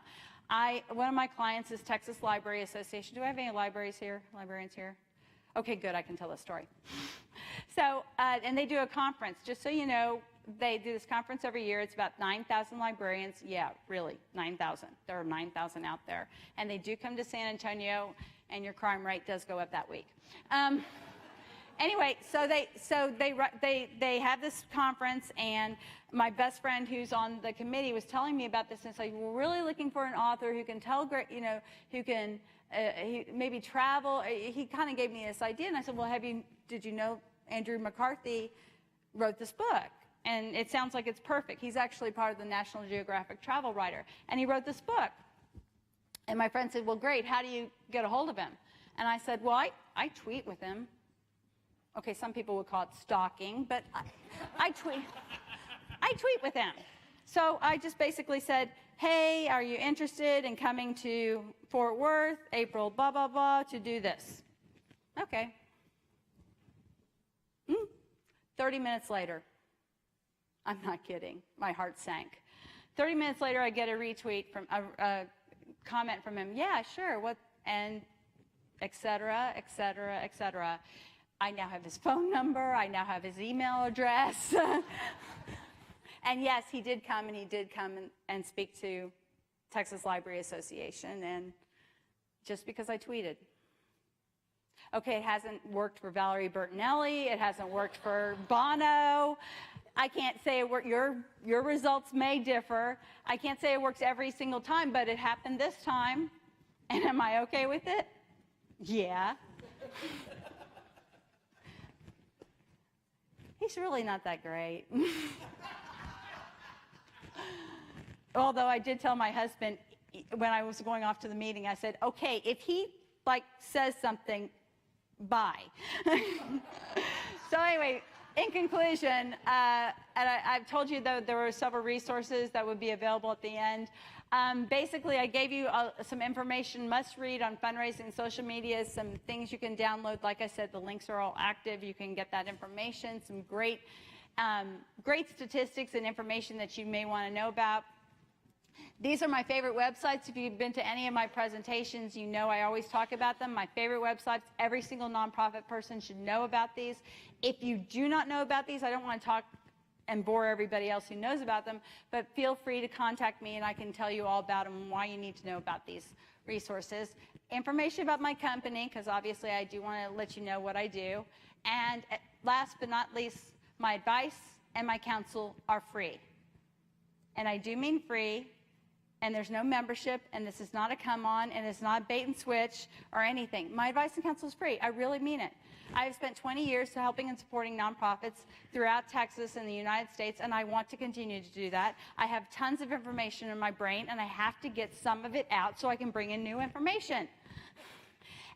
One of my clients is Texas Library Association. Do I have any librarians here? Okay, good, I can tell the story. So, and they do a conference. Just so you know, they do this conference every year. It's about 9,000 librarians. Yeah, really, 9,000. There are 9,000 out there. And they do come to San Antonio, and your crime rate does go up that week. Anyway, so they have this conference, and my best friend who's on the committee was telling me about this, and it's like, we're really looking for an author who can tell great, you know, who can maybe travel. He kind of gave me this idea, and I said, well, did you know Andrew McCarthy wrote this book? And it sounds like it's perfect. He's actually part of the National Geographic Travel Writer, and he wrote this book. And my friend said, well, great, how do you get a hold of him? And I said, well, I tweet with him. Okay, some people would call it stalking, but I tweet with him. So I just basically said, hey, are you interested in coming to Fort Worth, April, blah, blah, blah, to do this? Okay. 30 minutes later, I'm not kidding, my heart sank. 30 minutes later, I get a retweet from a comment from him, yeah, sure, what, and et cetera, et cetera, et cetera. I now have his phone number, I now have his email address. And yes, he did come and speak to Texas Library Association, and just because I tweeted. Okay, it hasn't worked for Valerie Bertinelli, it hasn't worked for Bono. I can't say it worked, your results may differ. I can't say it works every single time, but it happened this time. And am I okay with it? Yeah. He's really not that great. Although I did tell my husband when I was going off to the meeting, I said, okay, if he says something, bye. So anyway, in conclusion, and I've told you though there were several resources that would be available at the end. Basically, I gave you some information, must read on fundraising, social media, some things you can download. Like I said, the links are all active. You can get that information, some great statistics and information that you may want to know about. These are my favorite websites. If you've been to any of my presentations, you know I always talk about them. My favorite websites, every single nonprofit person should know about these. If you do not know about these, I don't want to talk and bore everybody else who knows about them, but feel free to contact me and I can tell you all about them and why you need to know about these resources. Information about my company, because obviously I do want to let you know what I do. And last but not least, my advice and my counsel are free. And I do mean free, and there's no membership, and this is not a come on, and it's not bait and switch or anything. My advice and counsel is free. I really mean it. I have spent 20 years helping and supporting nonprofits throughout Texas and the United States, and I want to continue to do that. I have tons of information in my brain, and I have to get some of it out so I can bring in new information.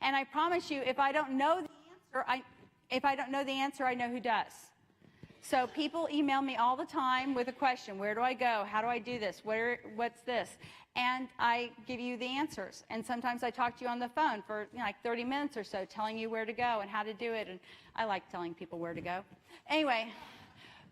And I promise you, if I don't know the answer, I know who does. So people email me all the time with a question. Where do I go? How do I do this? What's this? And I give you the answers. And sometimes I talk to you on the phone for like 30 minutes or so, telling you where to go and how to do it. And I like telling people where to go. Anyway,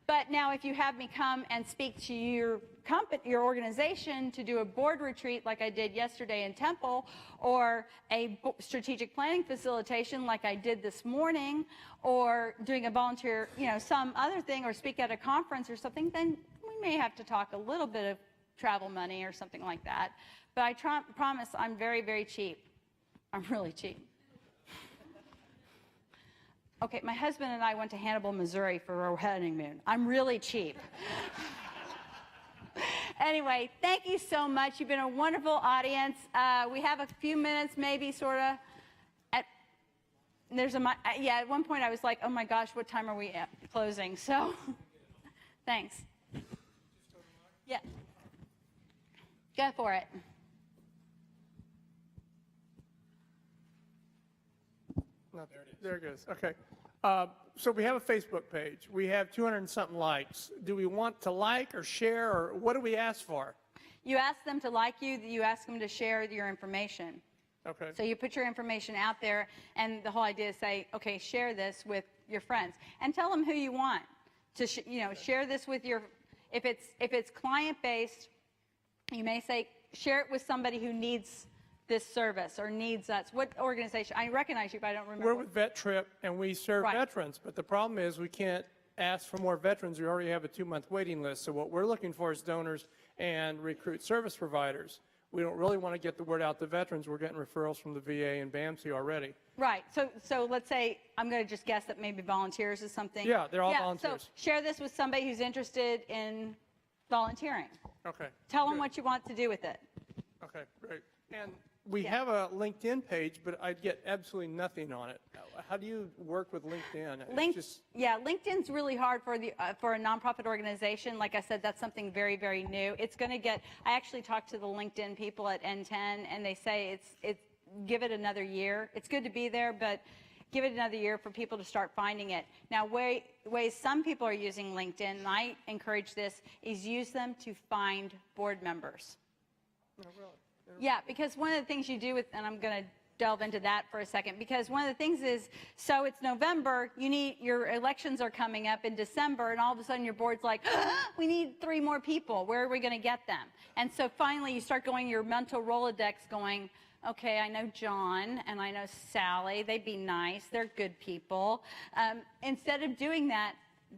but now if you have me come and speak to your company, your organization, to do a board retreat like I did yesterday in Temple, or a strategic planning facilitation like I did this morning, or doing a volunteer, some other thing, or speak at a conference or something, then we may have to talk a little bit of travel money or something like that. But I promise I'm very, very cheap. I'm really cheap. Okay, my husband and I went to Hannibal, Missouri for our honeymoon. I'm really cheap. Anyway, thank you so much. You've been a wonderful audience. We have a few minutes, maybe, sort of. At one point I was like, oh my gosh, what time are we closing? So, thanks. Yeah. Go for it.
There it goes. Okay. So we have a Facebook page. We have 200 and something likes. Do we want to like or share, or what do we ask for?
You ask them to like you. You ask them to share your information.
Okay.
So you put your information out there, and the whole idea is say, okay, share this with your friends, and tell them who you want to, share this with your. If it's client based, you may say share it with somebody who needs this service or needs us. What organization? I recognize you, but I don't remember.
We're with Vet Trip, and we serve
Right.
veterans, but the problem is we can't ask for more veterans. We already have a 2-month waiting list. So what we're looking for is donors and recruit service providers. We don't really want to get the word out to veterans. We're getting referrals from the VA and BAMC already.
Right. So let's say, I'm going to just guess that maybe volunteers is something.
Yeah, they're all volunteers.
So share this with somebody who's interested in volunteering.
Okay.
Tell them
good.
what you want to do with it.
Okay, great. And we
Yeah.
have a LinkedIn page, but I'd get absolutely nothing on it. How do you work with LinkedIn? It's just-
LinkedIn's really hard for for a nonprofit organization. Like I said, that's something very, very new. It's going to get. I actually talked to the LinkedIn people at N10, and they say it's give it another year. It's good to be there, but give it another year for people to start finding it. Now, ways some people are using LinkedIn, and I encourage this, is use them to find board members.
Oh, really?
Yeah, because one of the things you do with, and I'm going to delve into that for a second, because one of the things is, so it's November, your elections are coming up in December, and all of a sudden your board's like, we need 3 more people. Where are we going to get them? And so finally you start going your mental Rolodex going, okay, I know John and I know Sally. They'd be nice. They're good people. Instead of doing that,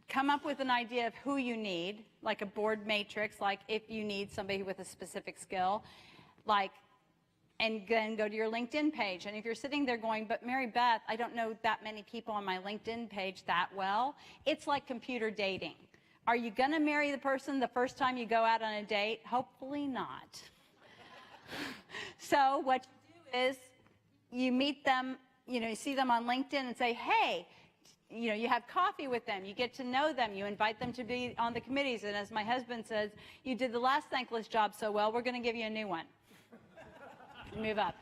come up with an idea of who you need, like a board matrix, like if you need somebody with a specific skill, and then go to your LinkedIn page. And if you're sitting there going, but Mary Beth, I don't know that many people on my LinkedIn page that well, it's like computer dating. Are you going to marry the person the first time you go out on a date? Hopefully not. So what you do is you meet them, you see them on LinkedIn and say, hey, you have coffee with them, you get to know them, you invite them to be on the committees, and as my husband says, you did the last thankless job so well, we're going to give you a new one. Move up.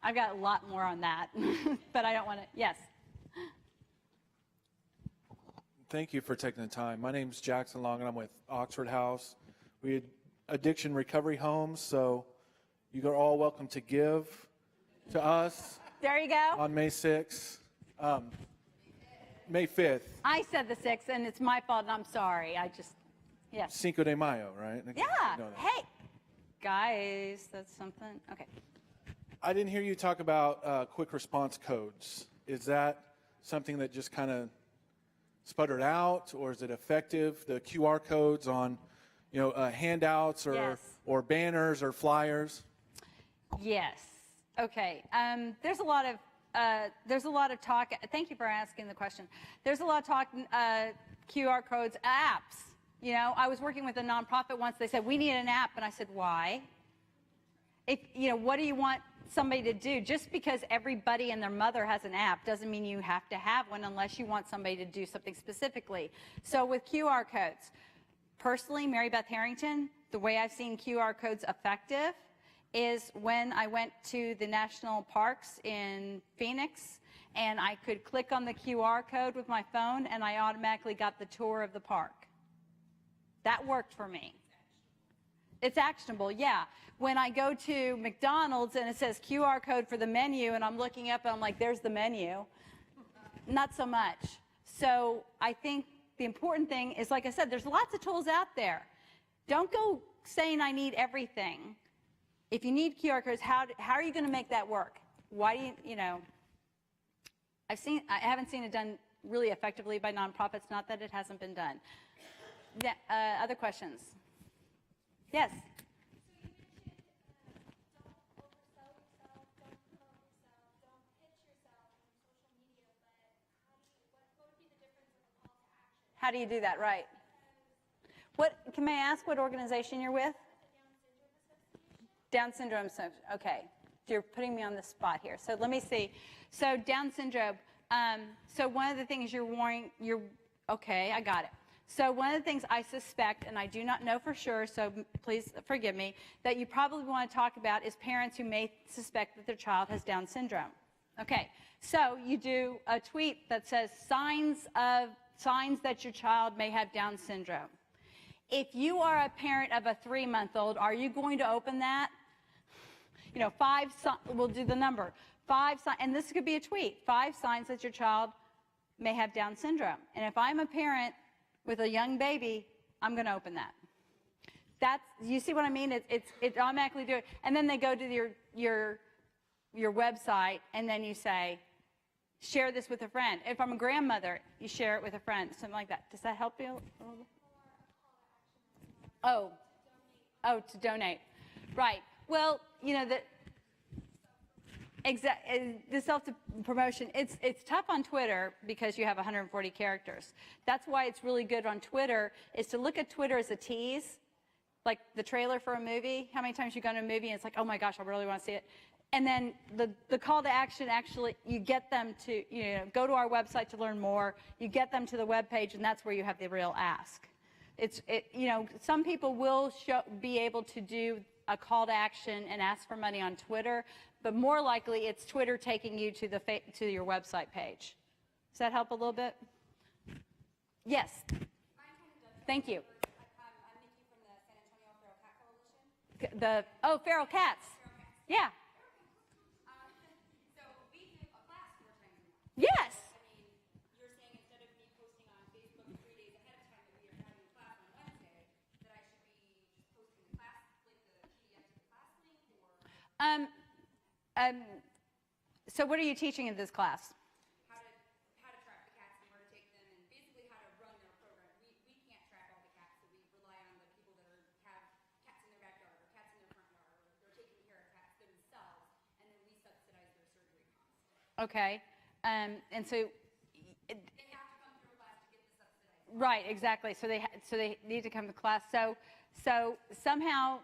I've got a lot more on that, but I don't want to, yes.
Thank you for taking the time. My name's Jackson Long, and I'm with Oxford House. We had addiction recovery homes, so you are all welcome to give to us
There you go.
on May 6th. May 5th,
I said the 6th, and it's my fault, and I'm sorry. Yes.
Cinco de Mayo, right?
Yeah.
You know that.
Hey, guys, that's something. Okay.
I didn't hear you talk about quick response codes. Is that something that just kind of sputtered out, or is it effective? The QR codes on, handouts or
Yes.
or banners or flyers.
Yes. Okay. There's a lot of talk. Thank you for asking the question. There's a lot of talk. QR codes, apps. I was working with a nonprofit once. They said we need an app, and I said why? What do you want somebody to do? Just because everybody and their mother has an app doesn't mean you have to have one unless you want somebody to do something specifically. So with QR codes, personally, Mary Beth Harrington, the way I've seen QR codes effective is when I went to the national parks in Phoenix, and I could click on the QR code with my phone, and I automatically got the tour of the park. That worked for me. It's actionable, yeah. When I go to McDonald's and it says QR code for the menu, and I'm looking up and I'm like, there's the menu, not so much. So I think the important thing is, like I said, there's lots of tools out there. Don't go saying I need everything. If you need QR codes, how are you going to make that work? Why do you, I haven't seen it done really effectively by nonprofits, not that it hasn't been done. Yeah, other questions? Yes. How do you do that, right? May I ask what organization you're with? Down syndrome. Okay. You're putting me on the spot here. So let me see. So Down syndrome. So one of the things okay, I got it. So one of the things I suspect, and I do not know for sure, so please forgive me, that you probably want to talk about is parents who may suspect that their child has Down syndrome. Okay. So you do a tweet that says signs that your child may have Down syndrome. If you are a parent of a 3-month-old, are you going to open that? We'll do the number. 5 signs, and this could be a tweet, 5 signs that your child may have Down syndrome. And if I'm a parent with a young baby, I'm going to open that. That's, you see what I mean? It automatically do it. And then they go to your website, and then you say, share this with a friend. If I'm a grandmother, you share it with a friend, something like that. Does that help you a little bit? Oh, to donate. Right. Well, you know, the self-promotion, it's tough on Twitter because you have 140 characters. That's why it's really good on Twitter, is to look at Twitter as a tease, like the trailer for a movie. How many times you go to a movie and it's like, oh my gosh, I really want to see it. And then the call to action, actually, you get them to, you know, go to our website to learn more. You get them to the web page, and that's where you have the real ask. You know, some people will be able to do a call to action and ask for money on Twitter, but more likely it's Twitter taking you to your website page. Does that help a little bit? Yes. Thank you.
I'm Nikki from the San Antonio Feral Cat Coalition.
Feral cats. Yeah.
So we give a class 4 times a month.
Yes.
I mean, you're saying instead of me posting on Facebook 3 days ahead of time that we are having a class on Wednesday, that I should be just posting the class, like the PDF to the class link, or
So what are you teaching in this class?
how to track the cats and where to take them, and basically how to run their program. We can't track all the cats, so we rely on the people that have cats in their backyard or cats in their front yard, or they're taking care of cats themselves, and then we subsidize their surgery costs.
Okay. And so
They have to come through a class to get the subsidized.
right, exactly. So they need to come to class. So somehow,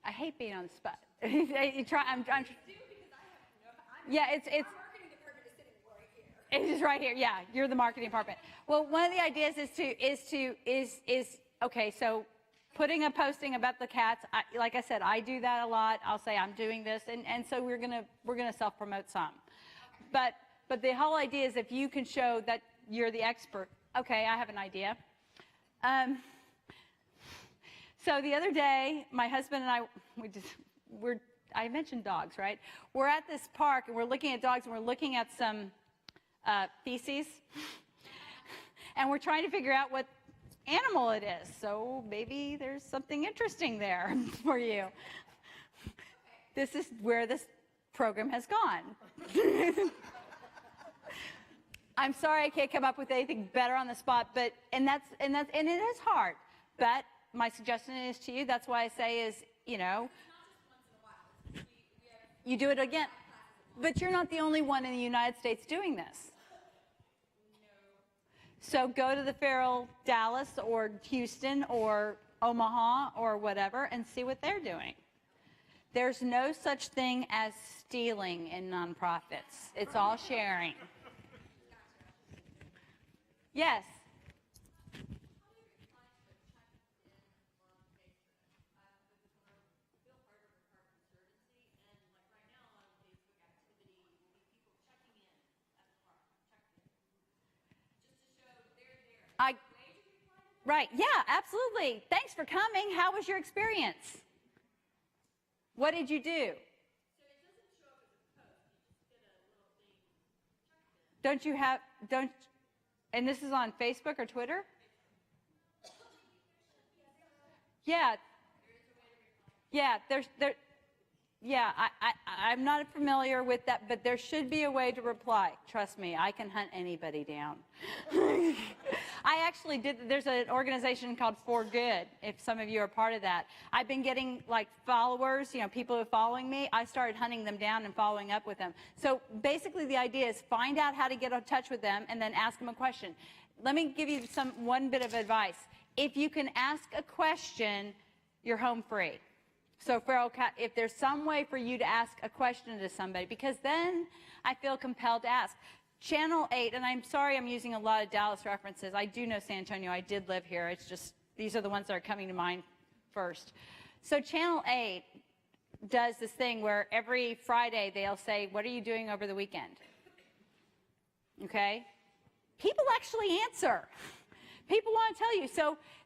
I hate being on the spot. You try. I'm yeah, it's.
Our marketing department is sitting right here.
It's just right here. Yeah, you're the marketing department. Well, one of the ideas is okay. So, putting a posting about the cats. Like I said, I do that a lot. I'll say I'm doing this, and so we're gonna self promote some. But the whole idea is if you can show that you're the expert. Okay, I have an idea. So the other day, my husband and I, I mentioned dogs, right? We're at this park, and we're looking at dogs, and we're looking at some feces. And we're trying to figure out what animal it is. So maybe there's something interesting there for you. This is where this program has gone. I'm sorry I can't come up with anything better on the spot, but and it is hard. But my suggestion is to you, that's why I say is, you know, you do it again. But you're not the only one in the United States doing this. So go to the Feral Dallas or Houston or Omaha or whatever and see what they're doing. There's no such thing as stealing in nonprofits. It's all sharing. Yes. Right, yeah, absolutely. Thanks for coming. How was your experience? What did you do? Don't you have, and this is on Facebook or Twitter? Yeah. Yeah, I'm not familiar with that, but there should be a way to reply. Trust me, I can hunt anybody down. I actually did, there's an organization called For Good, if some of you are part of that. I've been getting like followers, you know, people who are following me. I started hunting them down and following up with them. So basically the idea is find out how to get in touch with them and then ask them a question. Let me give you one bit of advice. If you can ask a question, you're home free. So Feral Cat, if there's some way for you to ask a question to somebody, because then I feel compelled to ask. Channel 8, and I'm sorry I'm using a lot of Dallas references. I do know San Antonio. I did live here. It's just, these are the ones that are coming to mind first. So Channel 8 does this thing where every Friday they'll say, what are you doing over the weekend? Okay? People actually answer. People want to tell you.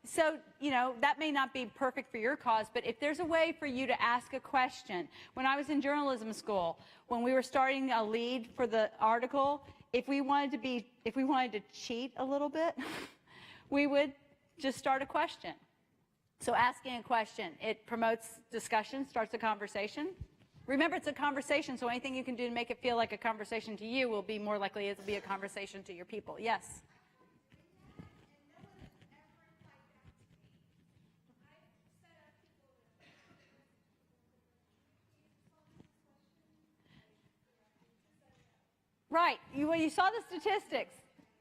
So, you know, that may not be perfect for your cause, but if there's a way for you to ask a question. When I was in journalism school, when we were starting a lead for the article, if we wanted to cheat a little bit, we would just start a question. So asking a question, it promotes discussion, starts a conversation. Remember, it's a conversation, so anything you can do to make it feel like a conversation to you will be more likely to be a conversation to your people. Yes? Right. Well, you saw the statistics.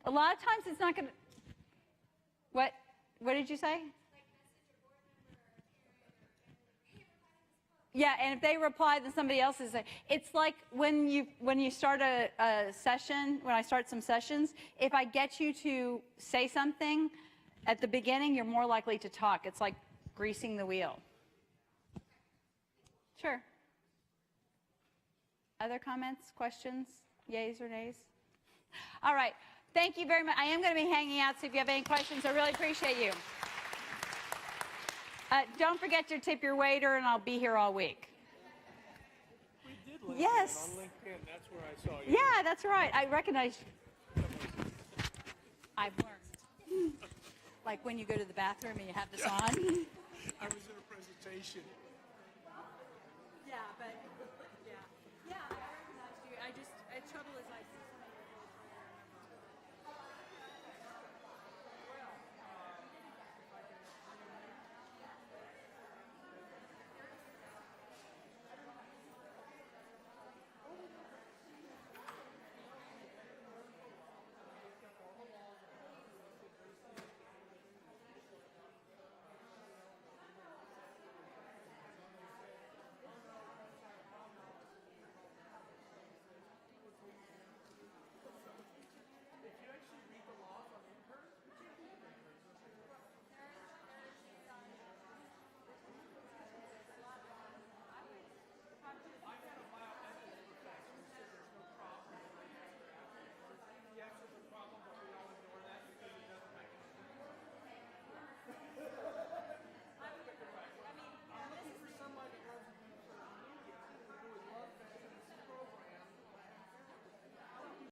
A lot of times it's not going to. What did you say? Yeah, and if they reply, then somebody else is. It's like when you start a session. When I start some sessions, if I get you to say something at the beginning, you're more likely to talk. It's like greasing the wheel. Sure. Other comments, questions, yays or nays? All right. Thank you very much. I am going to be hanging out, so if you have any questions, I really appreciate you. Don't forget to tip your waiter, and I'll be here all week.
We did LinkedIn
Yes.
on LinkedIn. That's where I saw you.
Yeah, that's right. I recognize you. I've learned. Like when you go to the bathroom and you have this on.
I was in a presentation.
Yeah, but